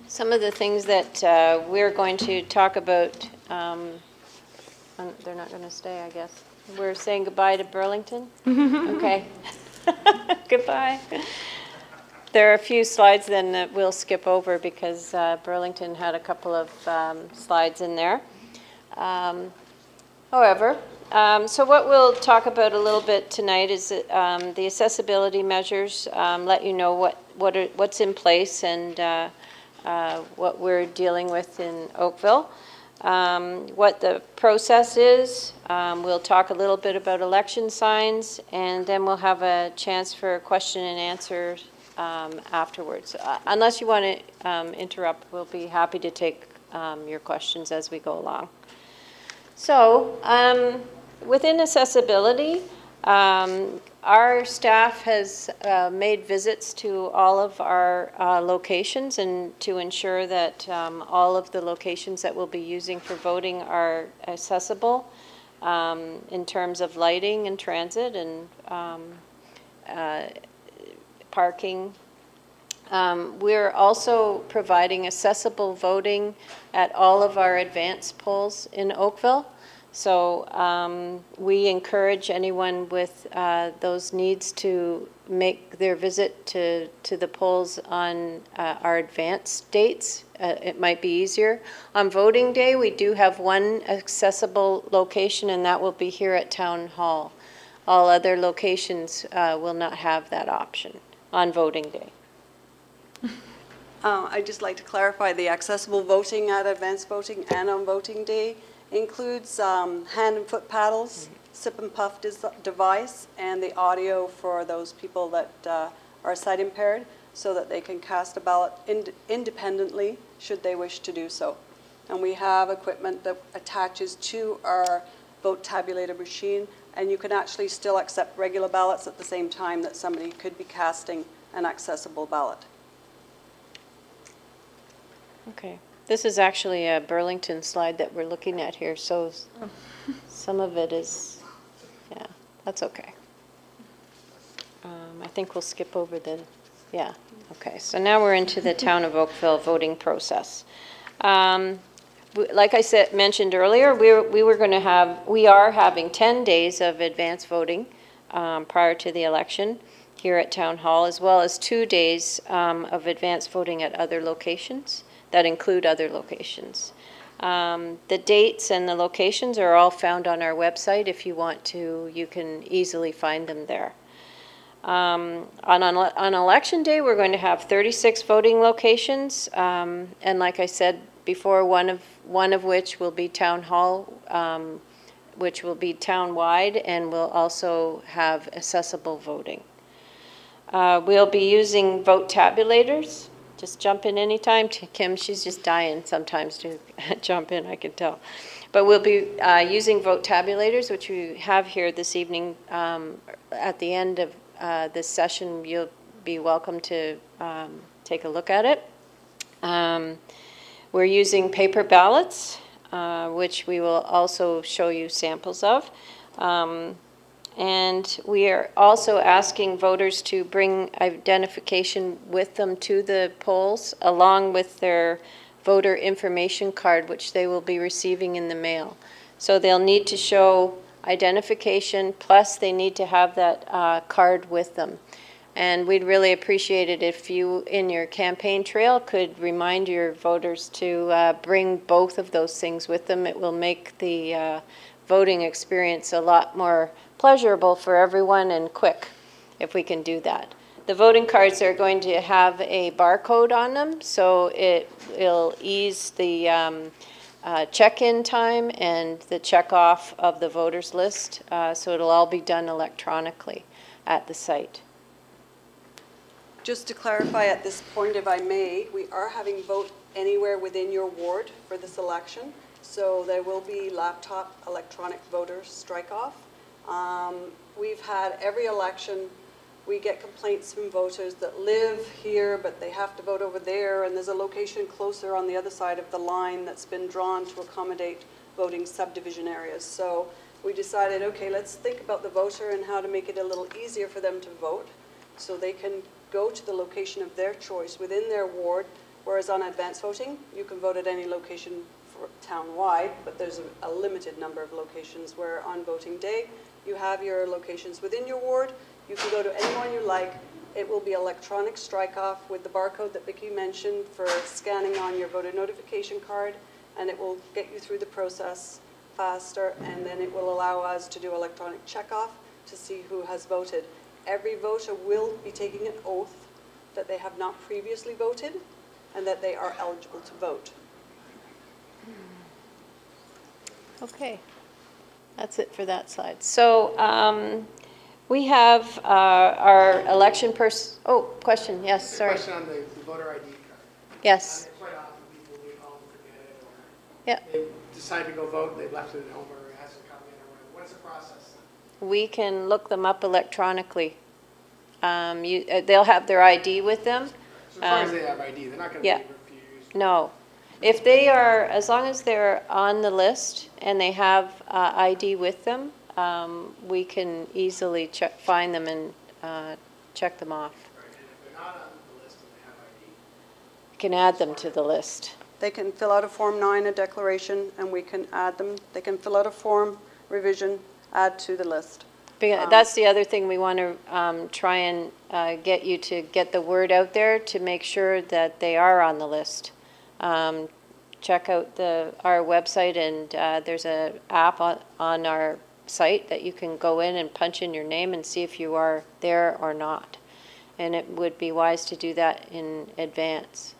Some of the things that we're going to talk about, they're not going to stay, I guess. We're saying goodbye to Burlington? Okay. Goodbye. There are a few slides then that we'll skip over because Burlington had a couple of slides in there. However, so what we'll talk about a little bit tonight is the accessibility measures, let you know what's in place and what we're dealing with in Oakville, what the process is. We'll talk a little bit about election signs, and then we'll have a chance for question and answer afterwards. Unless you want to interrupt, we'll be happy to take your questions as we go along. So, within accessibility, our staff has made visits to all of our locations and to ensure that all of the locations that we'll be using for voting are accessible in terms of lighting and transit and parking. We're also providing accessible voting at all of our advanced polls in Oakville. So we encourage anyone with those needs to make their visit to the polls on our advanced dates. It might be easier. On voting day, we do have one accessible location, and that will be here at Town Hall. All other locations will not have that option on voting day. I'd just like to clarify the accessible voting at advanced voting and on voting day includes hand and foot paddles, sip and puff device, and the audio for those people that are sight impaired so that they can cast a ballot independently should they wish to do so. And we have equipment that attaches to our vote tabulator machine, and you can actually still accept regular ballots at the same time that somebody could be casting an accessible ballot. Okay. This is actually a Burlington slide that we're looking at here, so some of it is, yeah, that's okay. I think we'll skip over the, yeah, okay. So now we're into the Town of Oakville voting process. Like I mentioned earlier, we are having 10 days of advance voting prior to the election here at Town Hall, as well as 2 days of advance voting at other locations that include other locations. The dates and the locations are all found on our website. If you want to, you can easily find them there. On election day, we're going to have 36 voting locations, and like I said before, one of which will be Town Hall, which will be town-wide, and will also have accessible voting. We'll be using vote tabulators. Just jump in anytime. Kim, she's just dying sometimes to jump in, I can tell. But we'll be using vote tabulators, which we have here this evening. At the end of this session, you'll be welcome to take a look at it. We're using paper ballots, which we will also show you samples of. And we are also asking voters to bring identification with them to the polls, along with their voter information card, which they will be receiving in the mail. So they'll need to show identification, plus they need to have that card with them. And we'd really appreciate it if you, in your campaign trail, could remind your voters to bring both of those things with them. It will make the voting experience a lot more pleasurable for everyone and quick if we can do that. The voting cards are going to have a barcode on them, so it'll ease the check-in time and the check-off of the voters list, so it'll all be done electronically at the site. Just to clarify at this point, if I may, we are having vote anywhere within your ward for this election, so there will be laptop electronic voter strike-off. We've had every election, we get complaints from voters that live here, but they have to vote over there, and there's a location closer on the other side of the line that's been drawn to accommodate voting subdivision areas. So we decided, okay, let's think about the voter and how to make it a little easier for them to vote so they can go to the location of their choice within their ward, whereas on advance voting, you can vote at any location for town-wide, but there's a limited number of locations where on voting day, you have your locations within your ward. You can go to anyone you like. It will be electronic strike-off with the barcode that Vicki mentioned for scanning on your voter notification card, and it will get you through the process faster, and then it will allow us to do electronic check-off to see who has voted. Every voter will be taking an oath that they have not previously voted and that they are eligible to vote. Okay, that's it for that slide. So we have our election person. Oh, question. Yes, sorry. Question on the voter ID card. Yes. Quite often people leave home, forget it, or Yeah. they decide to go vote, they've left it at home, or it hasn't come in, or whatever. What's the process? We can look them up electronically. They'll have their ID with them. So as long as they have ID, they're not going to yeah. be refused. No. If they are, as long as they're on the list and they have ID with them, we can easily find them and check them off. Right. And if they're not on the list and they have ID, We can add them to the list. They can fill out a Form 9, a declaration, and we can add them. They can fill out a form revision, add to the list. That's the other thing we want to try and get you to get the word out there to make sure that they are on the list. Check out our website, and there's an app on our site that you can go in and punch in your name and see if you are there or not. And it would be wise to do that in advance.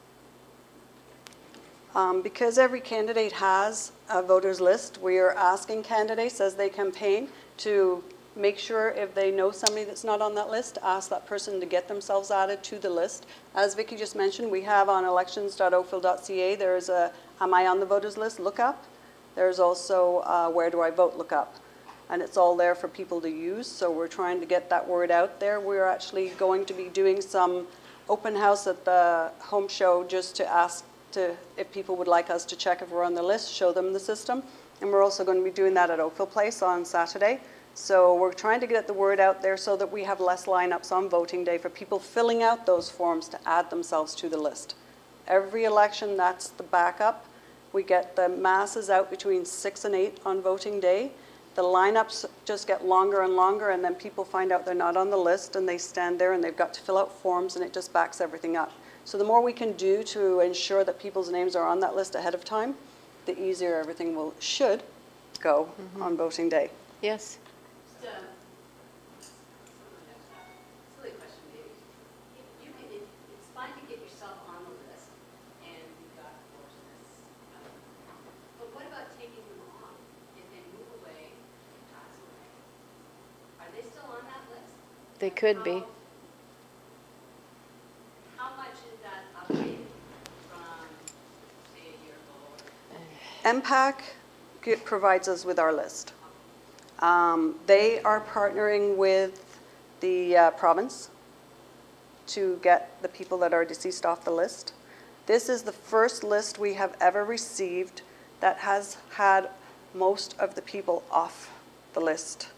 Because every candidate has a voters list, we are asking candidates as they campaign to make sure if they know somebody that's not on that list, ask that person to get themselves added to the list. As Vicki just mentioned, we have on elections.oakville.ca, there's a Am I on the voters list lookup. There's also Where Do I vote lookup. And it's all there for people to use, so we're trying to get that word out there. We're actually going to be doing some open house at the home show just to ask if people would like us to check if we're on the list, show them the system. And we're also going to be doing that at Oakville Place on Saturday. So we're trying to get the word out there so that we have less lineups on voting day for people filling out those forms to add themselves to the list. Every election, that's the backup. We get the masses out between 6 and 8 on voting day. The lineups just get longer and longer, and then people find out they're not on the list, and they stand there and they've got to fill out forms, and it just backs everything up. So the more we can do to ensure that people's names are on that list ahead of time, the easier everything should go on voting day. Yes? Silly question, maybe. It's fine to get yourself on the list, and you've got, of course, this. But what about taking them off if they move away and pass away? Are they still on that list? They could be. How much is that updated from, say, a year ago? MPAC provides us with our list. They are partnering with the province to get the people that are deceased off the list. This is the first list we have ever received that has had most of the people off the list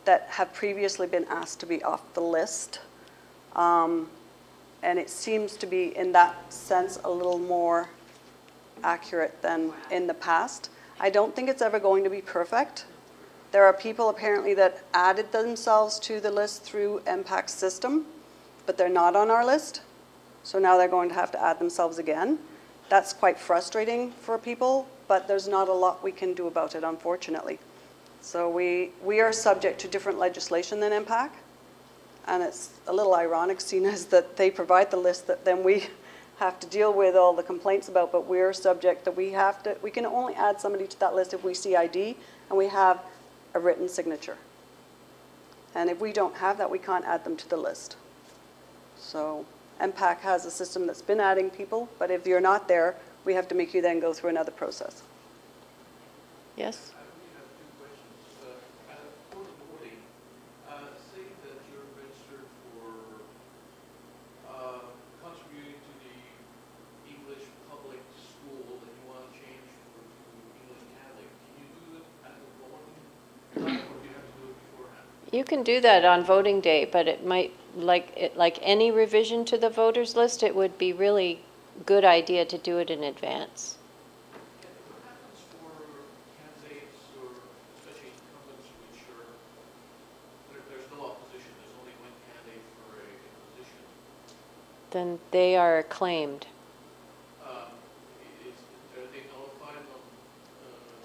that have previously been asked to be off the list. And it seems to be, in that sense, a little more accurate than in the past. I don't think it's ever going to be perfect. There are people apparently that added themselves to the list through MPAC's system, but they're not on our list. So now they're going to have to add themselves again. That's quite frustrating for people, but there's not a lot we can do about it, unfortunately. So we are subject to different legislation than MPAC, and it's a little ironic, seeing as that they provide the list that then we have to deal with all the complaints about, but we're subject that we can only add somebody to that list if we see ID and we have a written signature. And if we don't have that, we can't add them to the list. So MPAC has a system that's been adding people, but if you're not there, we have to make you then go through another process. Yes? I only have two questions. For the voting, say that you're registered for contributing to the English public school and you want to change to English Catholic. Can you do it at the voting time, or do you have to do it beforehand? You can do that on voting day, but it might, like any revision to the voters list, it would be really good idea to do it in advance. What happens for candidates, or especially incumbents, which are, there's no opposition, there's only one then they are claimed. Are they notified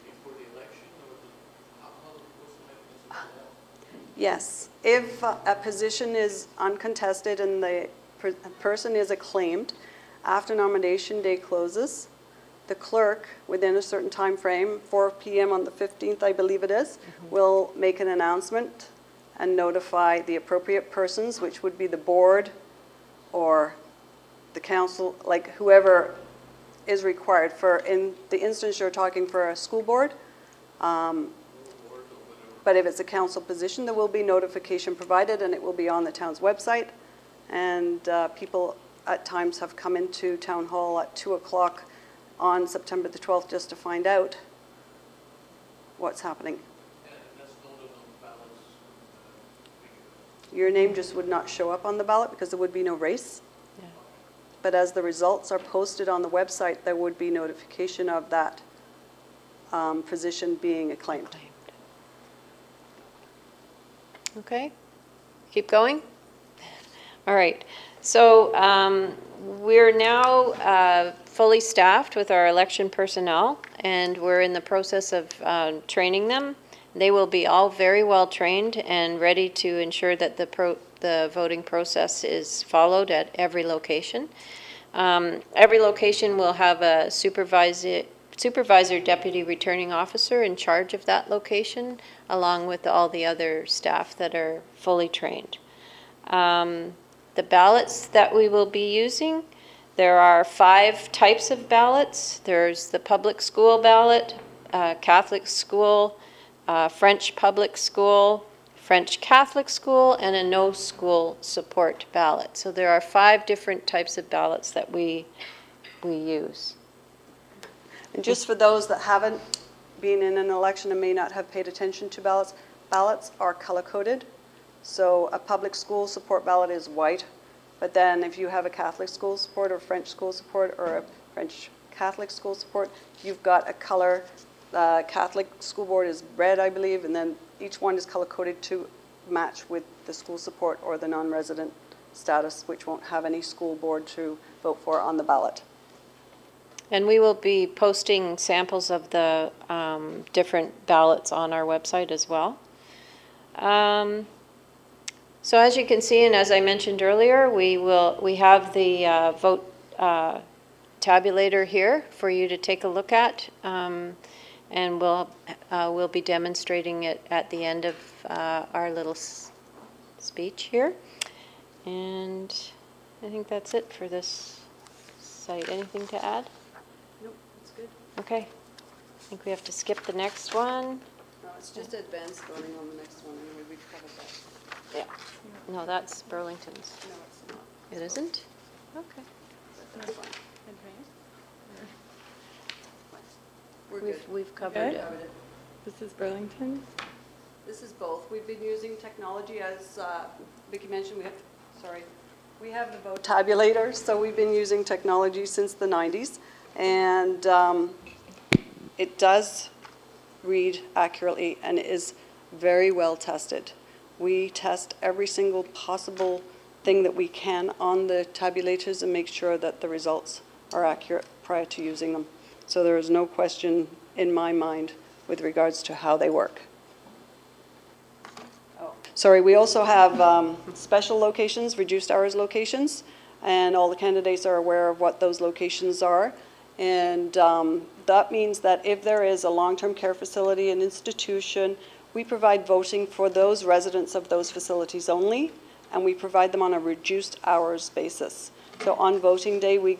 before the election, or what's the mechanism for that? Yes, if a position is uncontested and the person is acclaimed, after nomination day closes, the clerk, within a certain time frame, 4 p.m. on the 15th, I believe it is, will make an announcement and notify the appropriate persons, which would be the board or the council, like whoever is required. For in the instance you're talking for a school board, but if it's a council position, there will be notification provided, and it will be on the town's website. And people at times have come into town hall at 2 o'clock on September the 12th just to find out what's happening. And that's noted on the ballots. Your name just would not show up on the ballot because there would be no race. Yeah. But as the results are posted on the website, there would be notification of that position being acclaimed. Okay, keep going. All right, so we're now fully staffed with our election personnel, and we're in the process of training them. They will be all very well trained and ready to ensure that the voting process is followed at every location. Every location will have a supervisor deputy returning officer in charge of that location, along with all the other staff that are fully trained. The ballots that we will be using, there are 5 types of ballots. There's the public school ballot, Catholic school, French public school, French Catholic school, and a no school support ballot. So there are 5 different types of ballots that we use. And just for those that haven't been in an election and may not have paid attention to ballots, ballots are color-coded. So a public school support ballot is white, but then if you have a Catholic school support or French school support or a French Catholic school support, you've got a color. The Catholic school board is red, I believe, and then each one is color-coded to match with the school support or the non-resident status, which won't have any school board to vote for on the ballot. And we will be posting samples of the different ballots on our website as well. So as you can see, and as I mentioned earlier, we have the vote tabulator here for you to take a look at, and we'll be demonstrating it at the end of our little speech here. And I think that's it for this site. Anything to add? Nope, that's good. Okay. I think we have to skip the next one. No, it's just advanced voting on the next one, and we've covered that. Yeah. No, that's Burlington's. No, it's not. It isn't? Okay. That's fine. We're good. We've covered it. Covered it. This is Burlington. This is both. We've been using technology, as Vicki mentioned. We have the vote tabulator, so we've been using technology since the 90s, and it does read accurately and is very well tested. We test every single possible thing that we can on the tabulators and make sure that the results are accurate prior to using them. So there is no question in my mind with regards to how they work. Sorry, we also have special locations, reduced hours locations, and all the candidates are aware of what those locations are. And that means that if there is a long-term care facility, an institution, we provide voting for those residents of those facilities only, and we provide them on a reduced hours basis. So on voting day, we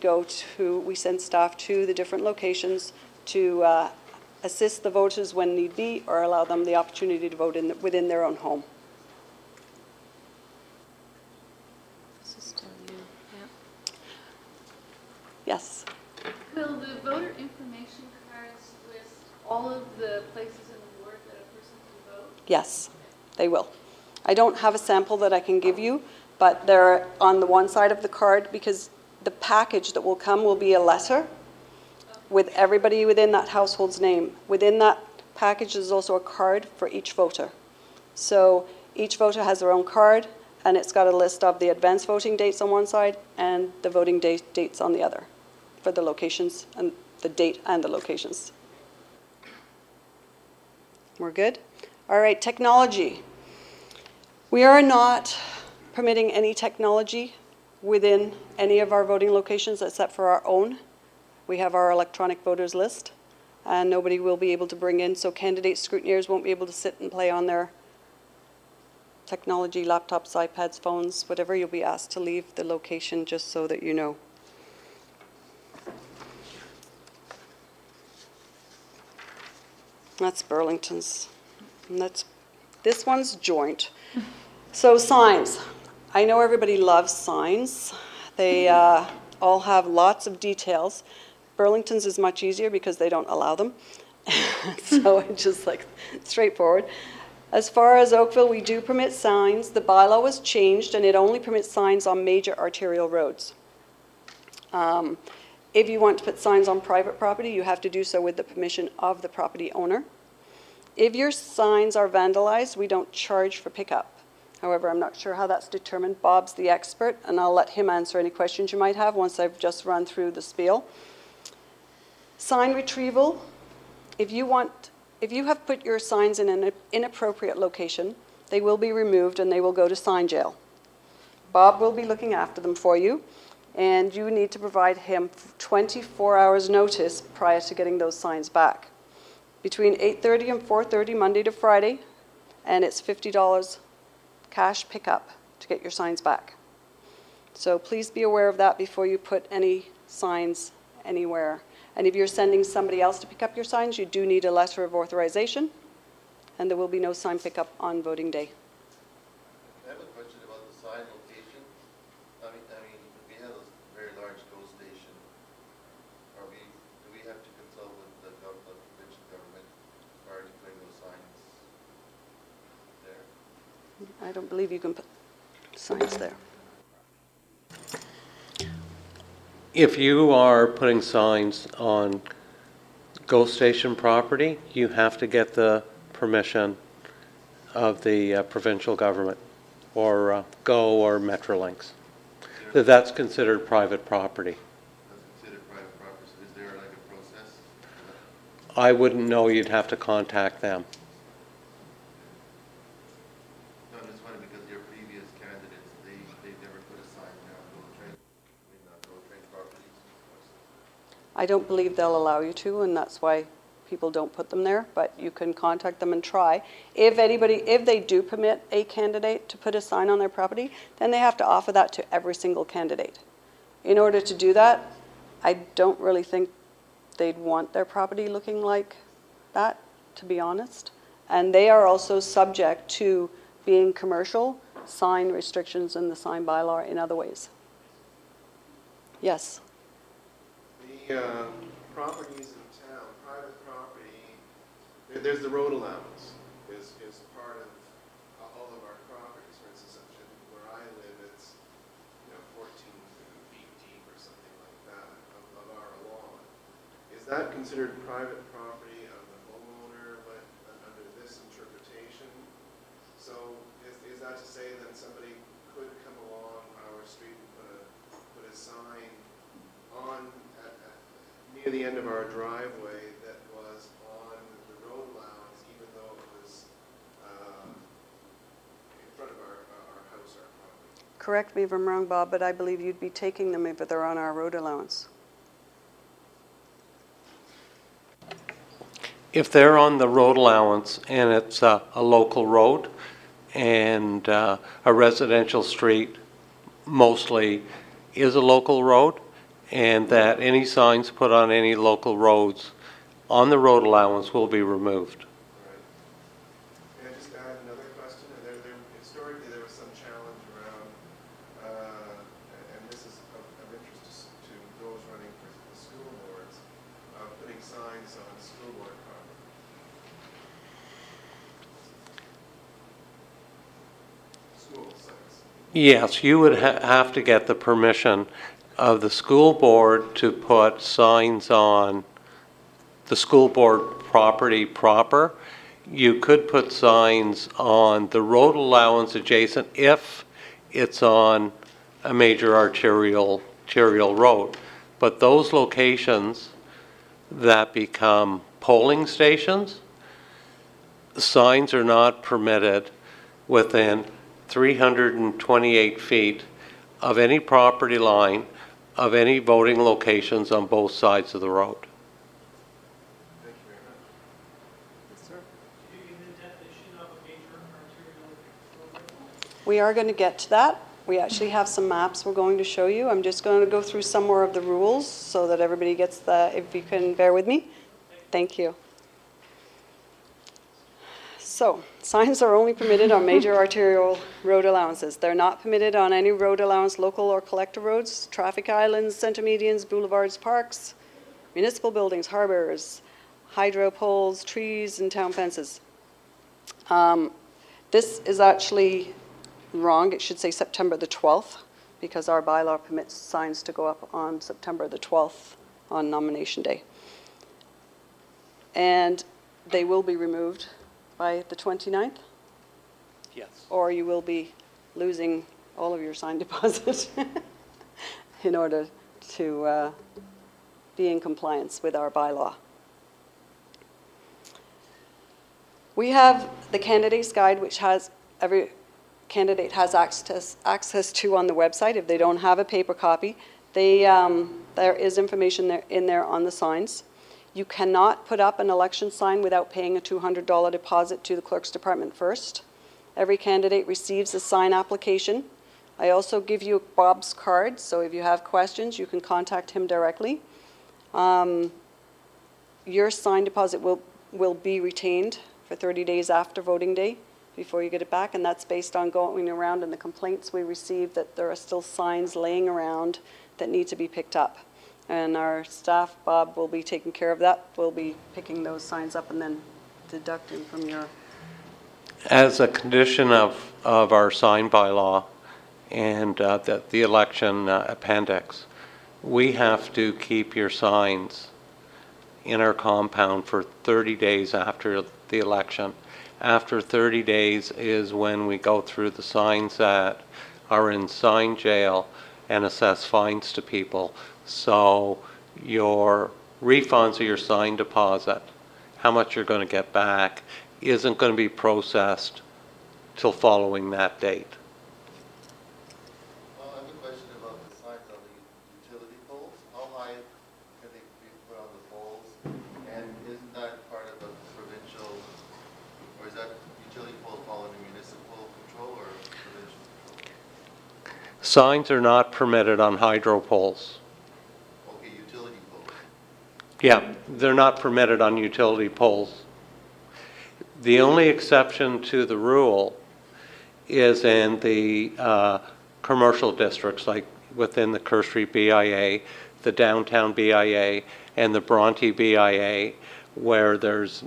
send staff to the different locations to assist the voters when need be, or allow them the opportunity to vote within their own home. This is still you. Yeah. Yes. Will the voter information cards list all of the places in the ward that a person can vote? Yes, they will. I don't have a sample that I can give you, but they're on the one side of the card, because the package that will come will be a letter with everybody within that household's name. Within that package is also a card for each voter. So each voter has their own card, and it's got a list of the advanced voting dates on one side and the voting dates on the other for the locations and the date and the locations. We're good? All right, technology. We are not permitting any technology within any of our voting locations except for our own. We have our electronic voters list, and nobody will be able to bring in, so candidate scrutineers won't be able to sit and play on their technology, laptops, iPads, phones, whatever. You'll be asked to leave the location just so that you know. That's Burlington's. And this one's joint. So signs. I know everybody loves signs. They all have lots of details. Burlington's is much easier because they don't allow them. So it's just like straightforward. As far as Oakville, we do permit signs. The bylaw was changed and it only permits signs on major arterial roads. If you want to put signs on private property, you have to do so with the permission of the property owner. If your signs are vandalized, we don't charge for pickup. However, I'm not sure how that's determined. Bob's the expert, and I'll let him answer any questions you might have once I've just run through the spiel. Sign retrieval. If you have put your signs in an inappropriate location, they will be removed and they will go to sign jail. Bob will be looking after them for you, and you need to provide him 24 hours notice prior to getting those signs back. Between 8:30 and 4:30, Monday to Friday, and it's $50 cash pickup to get your signs back. So please be aware of that before you put any signs anywhere. And if you're sending somebody else to pick up your signs, you do need a letter of authorization, and there will be no sign pickup on voting day. I have a question about the sign location. I mean, we have a very large GO station. Do we have to consult with the provincial government prior to putting those signs there? I don't believe you can put signs there. If you are putting signs on GO station property, you have to get the permission of the provincial government, or GO or Metrolinx. That's considered private property. That's considered private property. So is there like a process? I wouldn't know. You'd have to contact them. No, I'm just wondering because your previous candidates, they never put a sign there on GO train properties. I don't believe they'll allow you to, and that's why people don't put them there, but you can contact them and try. If they do permit a candidate to put a sign on their property, then they have to offer that to every single candidate. In order to do that, I don't really think they'd want their property looking like that, to be honest. And they are also subject to being commercial, sign restrictions in the sign bylaw in other ways. Yes? The properties in town, private property, there's the road allowance is part of all of our properties. For instance, where I live, it's 14 feet deep or something like that of our lawn. Is that considered private property of the homeowner under this interpretation? So is that to say that somebody could come along our street and put a sign on near the end of our driveway that was on the road allowance, even though it was in front of our house, our property? Correct me if I'm wrong, Bob, but I believe you'd be taking them if they're on our road allowance. If they're on the road allowance and it's a local road and a residential street mostly is a local road, and that any signs put on any local roads on the road allowance will be removed. Right. Can I just add another question? Historically, there was some challenge around, and this is of interest to those running for the school boards, putting signs on school board property. School signs. Yes, you would have to get the permission of the school board to put signs on the school board property proper. You could put signs on the road allowance adjacent if it's on a major arterial road. But those locations that become polling stations, signs are not permitted within 328 feet of any property line of any voting locations on both sides of the road. Thank you very much. Yes, sir. Do you give the definition of a major arterial road? We are going to get to that. We actually have some maps we're going to show you. I'm just going to go through some more of the rules so that everybody gets the, if you can bear with me. Thank you. So, signs are only permitted on major arterial road allowances. They're not permitted on any road allowance, local or collector roads, traffic islands, center medians, boulevards, parks, municipal buildings, harbors, hydro poles, trees, and town fences. This is actually wrong. It should say September the 12th because our bylaw permits signs to go up on September the 12th on nomination day. And they will be removed by the 29th? Yes. Or you will be losing all of your sign deposit in order to be in compliance with our bylaw. We have the candidate's guide, which has every candidate has access to on the website. If they don't have a paper copy, there is information in there on the signs. You cannot put up an election sign without paying a $200 deposit to the clerk's department first. Every candidate receives a sign application. I also give you Bob's card, so if you have questions, you can contact him directly. Your sign deposit will be retained for 30 days after voting day before you get it back, and that's based on going around and the complaints we received that there are still signs laying around that need to be picked up. And our staff, Bob, will be taking care of that. We'll be picking those signs up and then deducting from your... As a condition of our sign bylaw and the election appendix, we have to keep your signs in our compound for 30 days after the election. After 30 days is when we go through the signs that are in sign jail and assess fines to people. So your refunds of your sign deposit, how much you're going to get back, isn't going to be processed till following that date. Well, I have a question about the signs on the utility poles. How high can they be put on the poles? And isn't that part of the provincial, or is that utility poles fall under municipal control or provincial control? Signs are not permitted on hydro poles. Okay, utility poles. Yeah, they're not permitted on utility poles. The only exception to the rule is in the commercial districts, like within the Kerr Street BIA, the downtown BIA, and the Bronte BIA, where there's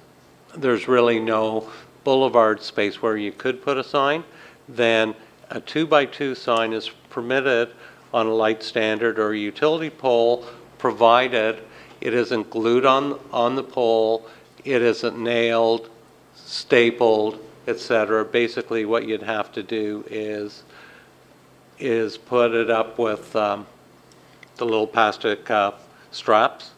really no boulevard space where you could put a sign. Then a 2x2 sign is permitted on a light standard or a utility pole, provided it isn't glued on the pole, it isn't nailed, stapled, etc. Basically what you'd have to do is put it up with the little plastic straps,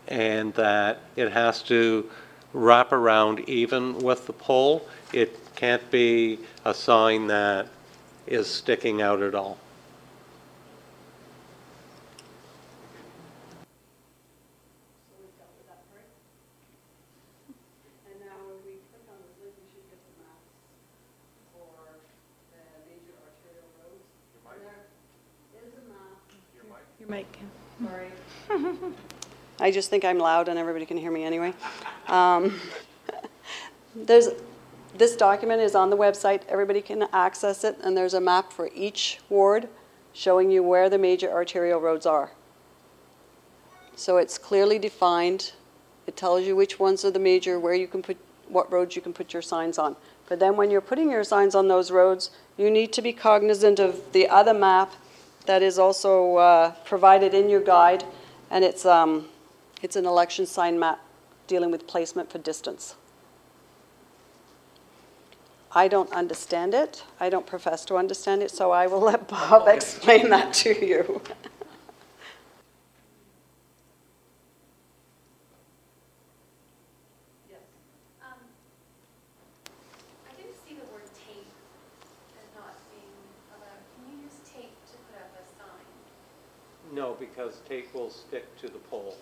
and that it has to wrap around even with the pole. It can't be a sign that is sticking out at all. Your mic. Sorry. I just think I'm loud and everybody can hear me anyway. This document is on the website. Everybody can access it, and there's a map for each ward showing you where the major arterial roads are. So it's clearly defined. It tells you which ones are the major, where you can put, what roads you can put your signs on. But then when you're putting your signs on those roads, you need to be cognizant of the other map that is also provided in your guide, and it's an election sign map dealing with placement for distance. I don't understand it. I don't profess to understand it, so I will let Bob explain that to you. I didn't see the word tape as not being allowed. Can you use tape to put up a sign? No, because tape will stick to the pole.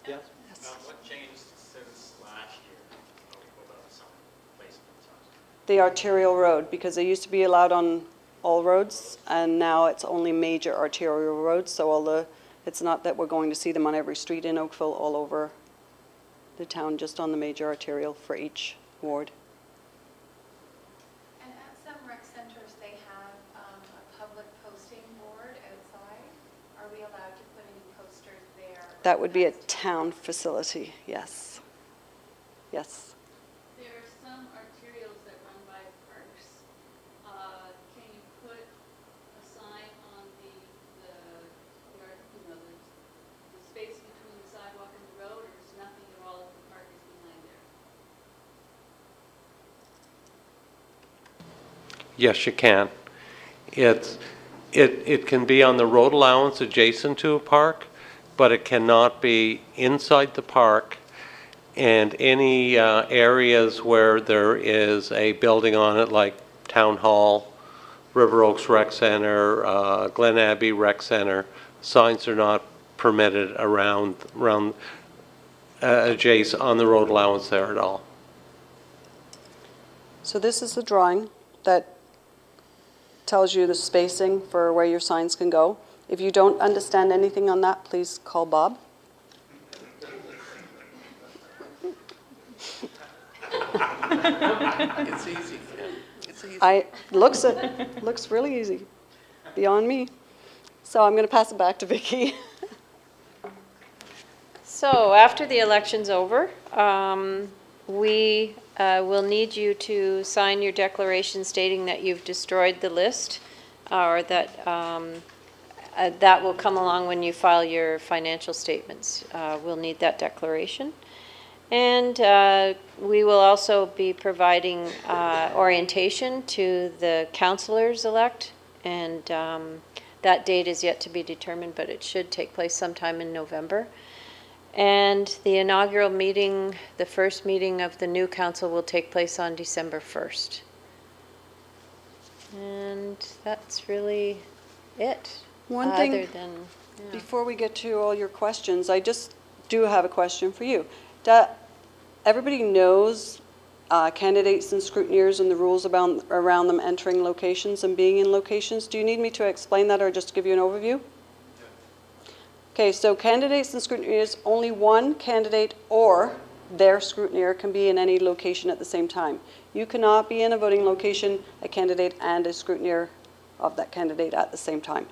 Yes? What changed since last year about sign placement? The arterial road, because they used to be allowed on all roads, and now it's only major arterial roads, so it's not that we're going to see them on every street in Oakville all over the town, just on the major arterial for each ward. And at some rec centers, they have a public posting board outside. Are we allowed to put any posters there? That would be a town facility, yes. Yes. There are some arterials that run by parks. Can you put a sign on the space between the sidewalk and the road, or is nothing at all if the park is behind there? Yes, you can. It can be on the road allowance adjacent to a park, but it cannot be inside the park, and any areas where there is a building on it, like Town Hall, River Oaks Rec Center, Glen Abbey Rec Center, signs are not permitted around adjacent on the road allowance there at all. So this is the drawing that tells you the spacing for where your signs can go. If you don't understand anything on that, please call Bob. It's easy. It's easy. Looks really easy, beyond me. So I'm going to pass it back to Vicki. So after the election's over, we will need you to sign your declaration stating that you've destroyed the list, or that that will come along when you file your financial statements. We'll need that declaration. And we will also be providing orientation to the councilors-elect, and that date is yet to be determined, but it should take place sometime in November. And the inaugural meeting, the first meeting of the new council, will take place on December 1st. And that's really it. One thing, other than, yeah. Before we get to all your questions, I just do have a question for you. Everybody knows candidates and scrutineers and the rules around them entering locations and being in locations. Do you need me to explain that or just give you an overview? Okay, so candidates and scrutineers, only one candidate or their scrutineer can be in any location at the same time. You cannot be in a voting location, a candidate and a scrutineer of that candidate at the same time.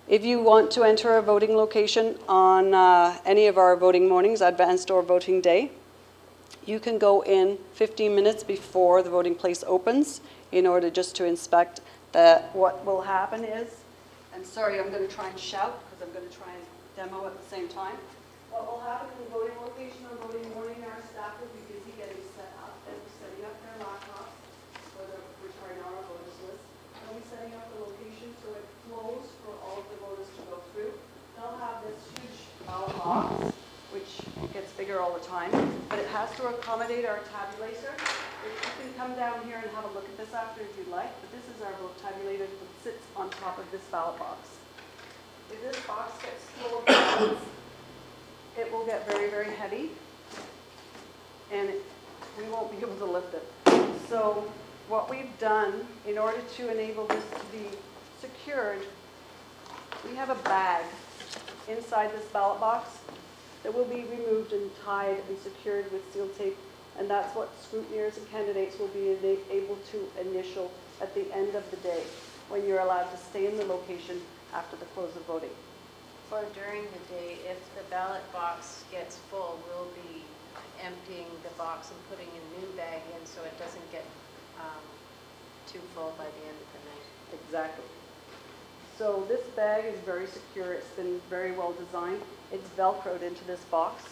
If you want to enter a voting location on any of our voting mornings, advanced or voting day, you can go in 15 minutes before the voting place opens in order just to inspect that. What will happen is, I'm sorry, I'm going to try and shout because I'm going to try and demo at the same time. What will happen in the voting location on voting morning, our staff will be busy getting set up and setting up their laptops, which are in our voters list. They'll be setting up the location so it flows for all of the voters to go through. They'll have this huge ballot box, which gets bigger all the time, but it has to accommodate our tabulator. You can come down here and have a look at this after if you'd like, but this is our vote tabulator that sits on top of this ballot box. If this box gets full of ballots, it will get very, very heavy, and we won't be able to lift it. So what we've done in order to enable this to be secured, we have a bag inside this ballot box that will be removed and tied and secured with steel tape, and that's what scrutineers and candidates will be able to initial at the end of the day when you're allowed to stay in the location after the close of voting. Or during the day, if the ballot box gets full, we'll be emptying the box and putting a new bag in so it doesn't get too full by the end of the night. Exactly. So this bag is very secure. It's been very well designed. It's Velcroed into this box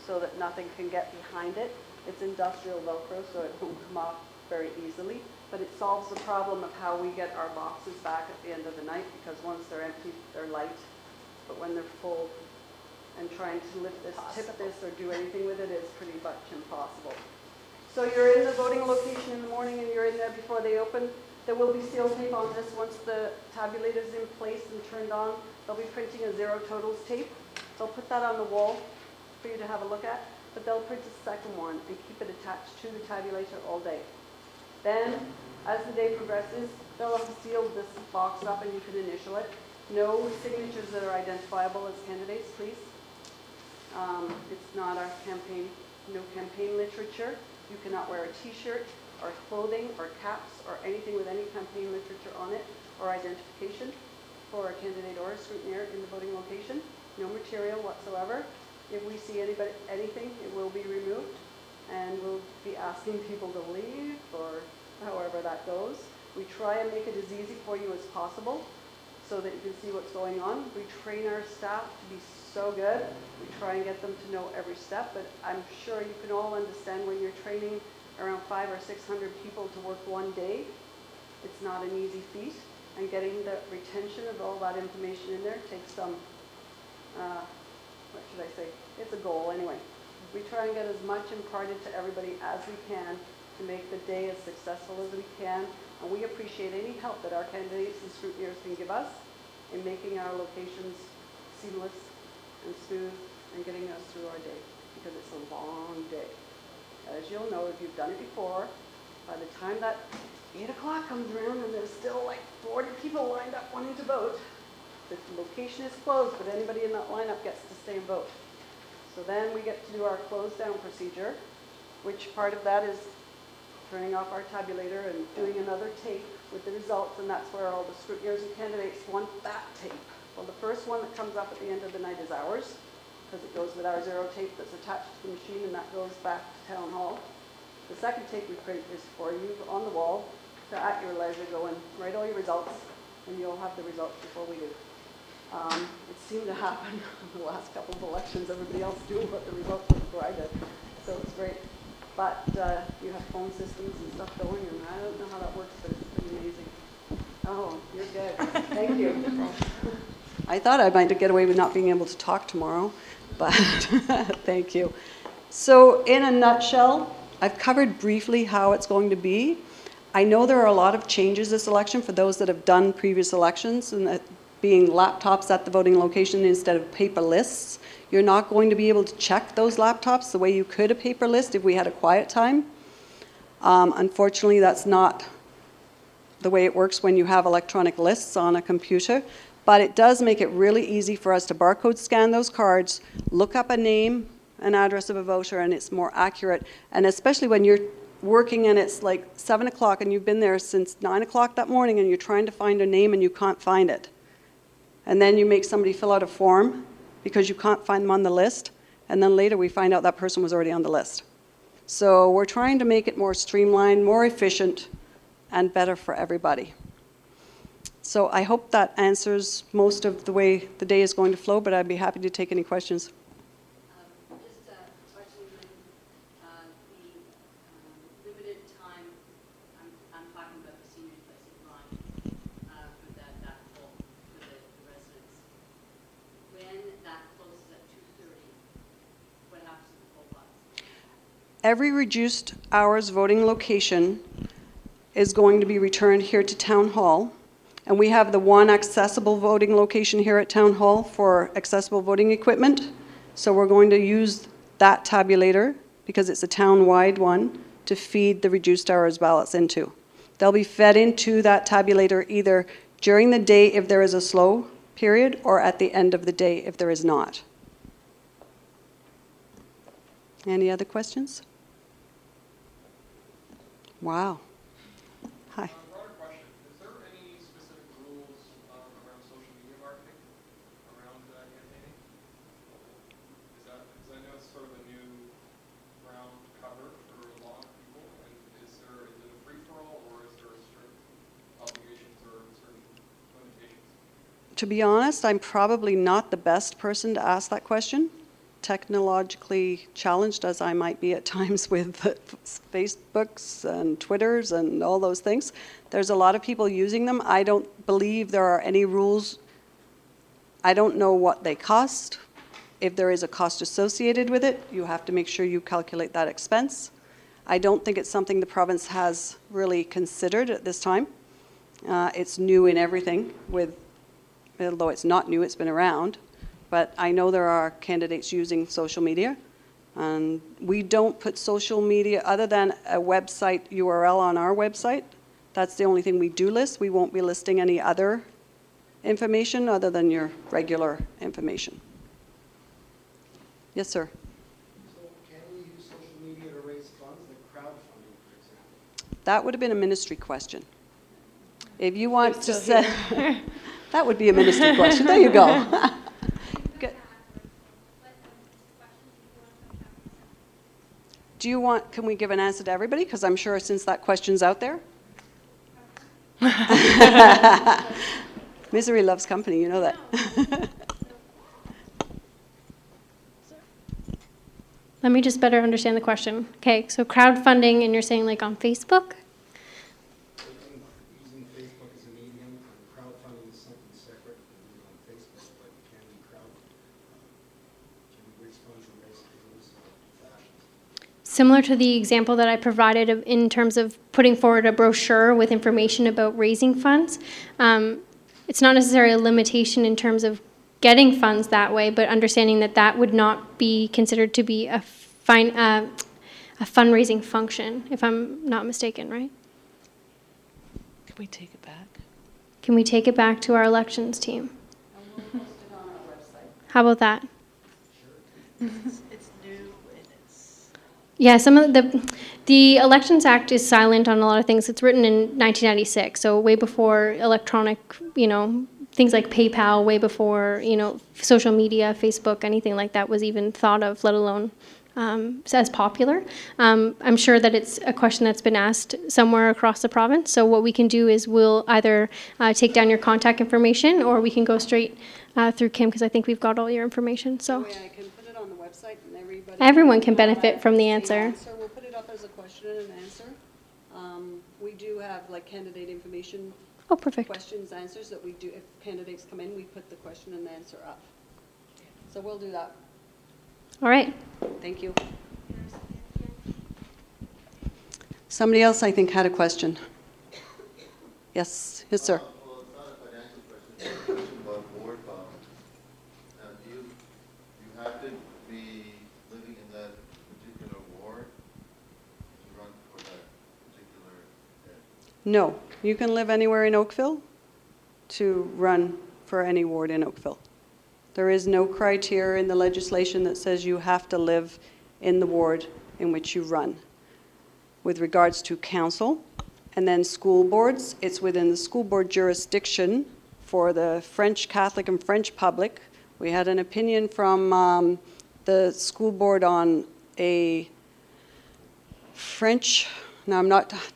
so that nothing can get behind it. It's industrial Velcro, so it won't come off very easily. But it solves the problem of how we get our boxes back at the end of the night, because once they're empty, they're light. But when they're full, and trying to lift this, tip this, or do anything with it is pretty much impossible. So you're in the voting location in the morning and you're in there before they open. There will be seal tape on this once the tabulator's in place and turned on. They'll be printing a zero totals tape. They'll put that on the wall for you to have a look at, but they'll print a second one and keep it attached to the tabulator all day. Then, as the day progresses, they'll have sealed this box up and you can initial it. No signatures that are identifiable as candidates, please. It's not our campaign, no campaign literature. You cannot wear a t-shirt or clothing or caps or anything with any campaign literature on it or identification for a candidate or a scrutineer in the voting location. No material whatsoever. If we see anything, it will be removed, and we'll be asking people to leave or however that goes. We try and make it as easy for you as possible so that you can see what's going on. We train our staff to be so good. We try and get them to know every step, but I'm sure you can all understand when you're training around 500 or 600 people to work one day, it's not an easy feat, and getting the retention of all that information in there takes some, what should I say, it's a goal anyway. We try and get as much imparted to everybody as we can to make the day as successful as we can, and we appreciate any help that our candidates and scrutineers can give us in making our locations seamless and smooth and getting us through our day, because it's a long day. As you'll know, if you've done it before, by the time that 8 o'clock comes around and there's still like 40 people lined up wanting to vote, the location is closed, but anybody in that lineup gets to stay and vote. So then we get to do our close down procedure, which part of that is turning off our tabulator and doing another tape with the results, and that's where all the scrutineers and candidates want that tape. Well, the first one that comes up at the end of the night is ours, because it goes with our zero tape that's attached to the machine, and that goes back to Town Hall. The second tape we print is for you on the wall to, at your leisure, go and write all your results, and you'll have the results before we do. It seemed to happen in the last couple of elections. Everybody else knew what the results were before I did, so it's great. But you have phone systems and stuff going, and I don't know how that works, but it's pretty amazing. Oh, you're good. Thank you. I thought I might get away with not being able to talk tomorrow, but thank you. So in a nutshell, I've covered briefly how it's going to be. I know there are a lot of changes this election for those that have done previous elections, and that being laptops at the voting location instead of paper lists. You're not going to be able to check those laptops the way you could a paper list if we had a quiet time. Unfortunately, that's not the way it works when you have electronic lists on a computer, but it does make it really easy for us to barcode scan those cards, look up a name and address of a voter, and it's more accurate. And especially when you're working and it's like 7 o'clock and you've been there since 9 o'clock that morning and you're trying to find a name and you can't find it. And then you make somebody fill out a form because you can't find them on the list, and then later we find out that person was already on the list. So we're trying to make it more streamlined, more efficient, and better for everybody. So I hope that answers most of the way the day is going to flow, but I'd be happy to take any questions. Just a question, the limited time, I'm talking about the seniors place in line for that poll for the residents. When that closes at 2:30, what happens to the poll box? Every reduced hours voting location is going to be returned here to Town Hall. And we have the one accessible voting location here at Town Hall for accessible voting equipment. So we're going to use that tabulator, because it's a town-wide one, to feed the reduced hours ballots into. They'll be fed into that tabulator either during the day if there is a slow period, or at the end of the day if there is not. Any other questions? Wow. Hi. Broader question. Is there any specific rules around social media marketing, around campaigning? Because I know it's sort of a new ground to cover for a lot of people. And is it a free-for-all, or is there certain obligations or certain limitations? To be honest, I'm probably not the best person to ask that question. Technologically challenged as I might be at times with Facebooks and Twitters and all those things, there's a lot of people using them. I don't believe there are any rules. I don't know what they cost. If there is a cost associated with it, you have to make sure you calculate that expense. I don't think it's something the province has really considered at this time. It's new in everything, although it's not new, it's been around. But I know there are candidates using social media. And we don't put social media, other than a website URL on our website. That's the only thing we do list. We won't be listing any other information other than your regular information. Yes, sir. So can we use social media to raise funds, like crowdfunding, for example? That would have been a ministry question. If you want to say, that would be a ministry question. There you go. Good. Do you want, can we give an answer to everybody? Because I'm sure since that question's out there. Misery loves company, you know that. Let me just better understand the question. Okay, so crowdfunding, and you're saying like on Facebook? Using Facebook as a medium, and crowdfunding is something separate than on Facebook, but can we raise funds in basically those fashions? Similar to the example that I provided in terms of putting forward a brochure with information about raising funds, it's not necessarily a limitation in terms of getting funds that way, but understanding that that would not be considered to be a fundraising function, if I'm not mistaken, right? Can we take it back? Can we take it back to our elections team? And we'll post it on our website. How about that? It's new and it's... Yeah, some of the Elections Act is silent on a lot of things. It's written in 1996, so way before electronic, things like PayPal, way before, social media, Facebook, anything like that was even thought of, let alone as popular. I'm sure that it's a question that's been asked somewhere across the province. So what we can do is we'll either take down your contact information, or we can go straight through Kim, because I think we've got all your information. So I can put it on the website, and everyone can benefit from the answer. We'll put it up as a question and an answer. We do have like candidate information. Oh, perfect. Questions, answers that we do. If candidates come in, we put the question and answer up. So we'll do that. All right. Thank you. Somebody else, I think, had a question. Yes, yes, sir. Well, it's not a financial question, it's a question about board costs. Do you have to be living in that particular ward to run for that particular head? No, you can live anywhere in Oakville to run for any ward in Oakville. There is no criteria in the legislation that says you have to live in the ward in which you run. With regards to council and then school boards, it's within the school board jurisdiction for the French Catholic and French public. We had an opinion from the school board on a French, now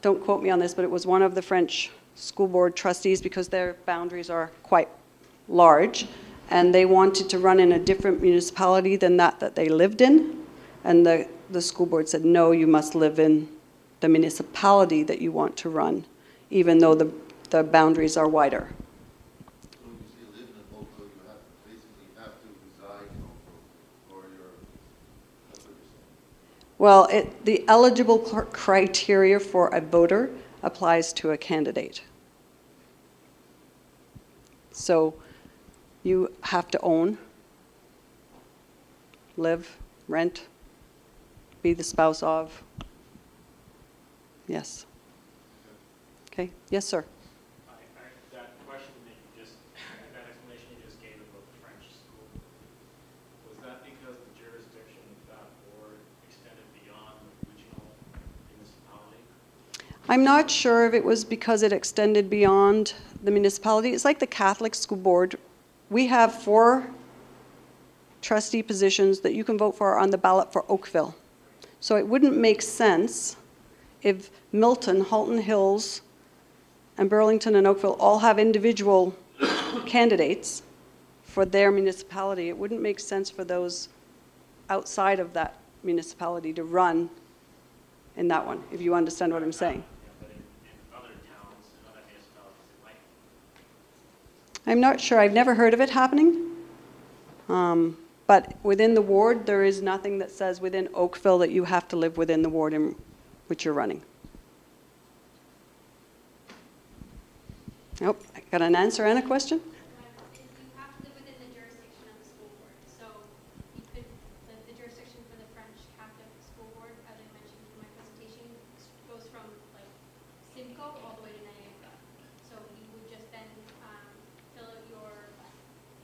don't quote me on this, but it was one of the French school board trustees, because their boundaries are quite large, and they wanted to run in a different municipality than that they lived in. And the school board said, no, you must live in the municipality that you want to run, even though the boundaries are wider. So when you say live in Oakville, you basically have to reside in Oakville, or that's what you're saying? Well, the eligible criteria for a voter applies to a candidate. So you have to own, live, rent, be the spouse of. Yes. Okay. Yes, sir. That question that that explanation you just gave about the French school, was that because the jurisdiction of that board extended beyond the regional municipality? I'm not sure if it was because it extended beyond the municipality. It's like the Catholic school board. We have 4 trustee positions that you can vote for on the ballot for Oakville. So it wouldn't make sense if Milton, Halton Hills, and Burlington and Oakville all have individual candidates for their municipality. It wouldn't make sense for those outside of that municipality to run in that one, if you understand what I'm saying. But in other towns, in other municipalities, it might. I'm not sure. I've never heard of it happening. But within the ward, there is nothing that says within Oakville that you have to live within the ward in which you're running. Nope. I got an answer and a question? You have to live within the jurisdiction of the school board. So you could, the jurisdiction for the French Catholic School Board, as I mentioned in my presentation, goes from like Simcoe all the way to Niagara. So you would just then fill out your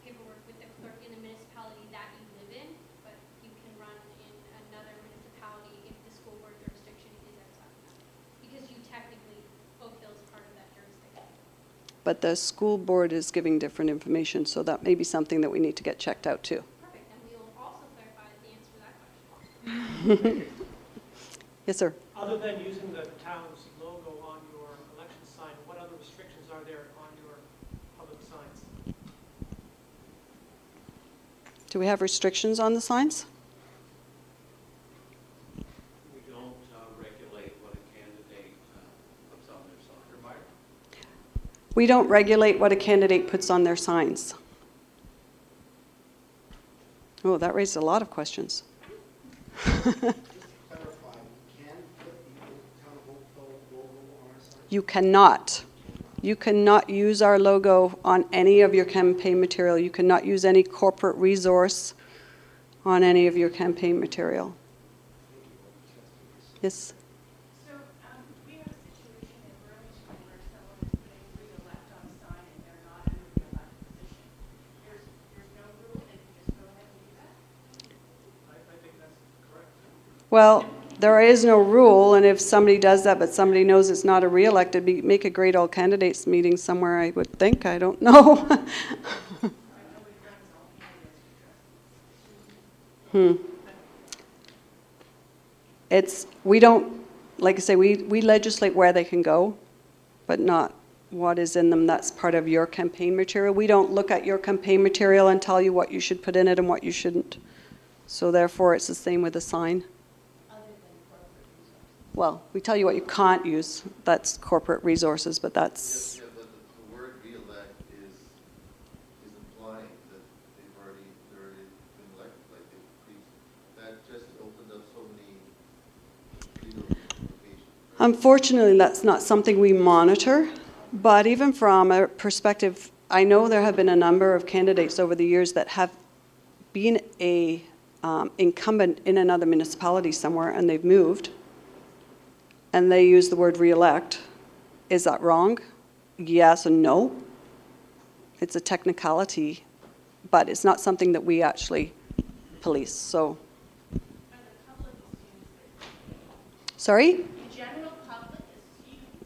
paperwork with the clerk in the municipality that you live in, but you can run in another municipality if the school board jurisdiction is outside of that. Because you technically, Oakville is part of that jurisdiction. But the school board is giving different information, so that may be something that we need to get checked out too. Perfect, and we will also clarify the answer to that question. Yes, sir. Other than using the town's logo on your election sign, what other restrictions are there on your public signs? Do we have restrictions on the signs? We don't regulate what a candidate puts on their sign. We don't regulate what a candidate puts on their signs. Oh, that raised a lot of questions. Just to clarify, we can put the town of Oakville logo on our sign? You cannot. You cannot use our logo on any of your campaign material. You cannot use any corporate resource on any of your campaign material. Yes? So, we have a situation in Burlington where someone is putting re-elect on a sign and they're not in a re-elect position. There's no rule, they can just go ahead and do that? I think that's correct. Well, there is no rule, and if somebody does that, but somebody knows it's not a re-elect, it'd make a great all candidates meeting somewhere, I would think. I don't know. We don't, like I say, we legislate where they can go, but not what is in them. That's part of your campaign material. We don't look at your campaign material and tell you what you should put in it and what you shouldn't. So therefore, it's the same with a sign. Well, we tell you what you can't use. That's corporate resources, but that's... Yeah, but the word re-elect is implying that they're already been elected, like that just opened up so many legal implications. Right? Unfortunately, that's not something we monitor, but even from a perspective, I know there have been a number of candidates over the years that have been a incumbent in another municipality somewhere and they've moved. And they use the word re-elect. Is that wrong? Yes and no. It's a technicality, but it's not something that we actually police, so. Sorry? The general public assumes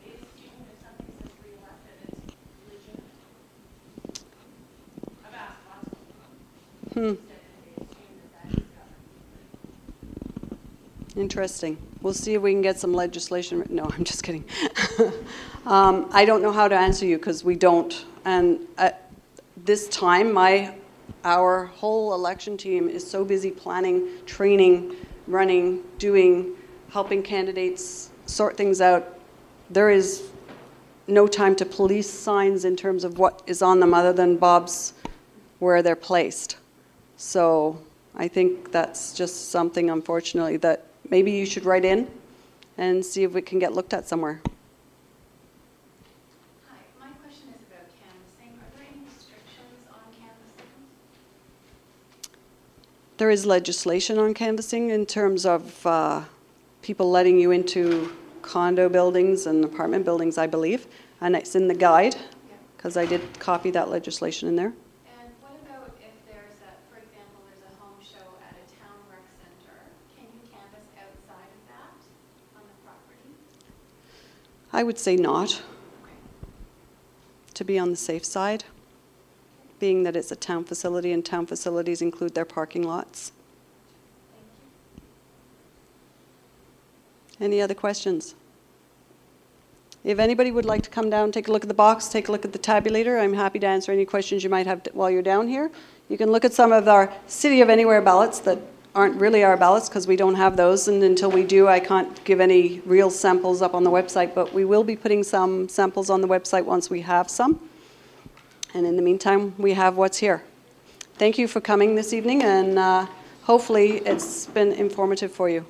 they assume if something says re-elect that it's legitimate. I've asked lots of people. Interesting. We'll see if we can get some legislation. No, I'm just kidding. I don't know how to answer you because we don't. And at this time, our whole election team is so busy planning, training, running, doing, helping candidates sort things out. There is no time to police signs in terms of what is on them other than Bob's where they're placed. So I think that's just something, unfortunately, that maybe you should write in and see if we can get looked at somewhere. Hi, my question is about canvassing. Are there any restrictions on canvassing? There is legislation on canvassing in terms of people letting you into condo buildings and apartment buildings, I believe. And it's in the guide, because I did copy that legislation in there. And what about if there's a, for example, there's a home show at a town rec center? Can you canvass outside of that on the property? I would say not, to be on the safe side, being that it's a town facility and town facilities include their parking lots. Any other questions? If anybody would like to come down, take a look at the box, take a look at the tabulator, I'm happy to answer any questions you might have while you're down here. You can look at some of our City of Anywhere ballots that aren't really our ballots because we don't have those, and until we do, I can't give any real samples up on the website, but we will be putting some samples on the website once we have some. And in the meantime, we have what's here. Thank you for coming this evening, and hopefully it's been informative for you.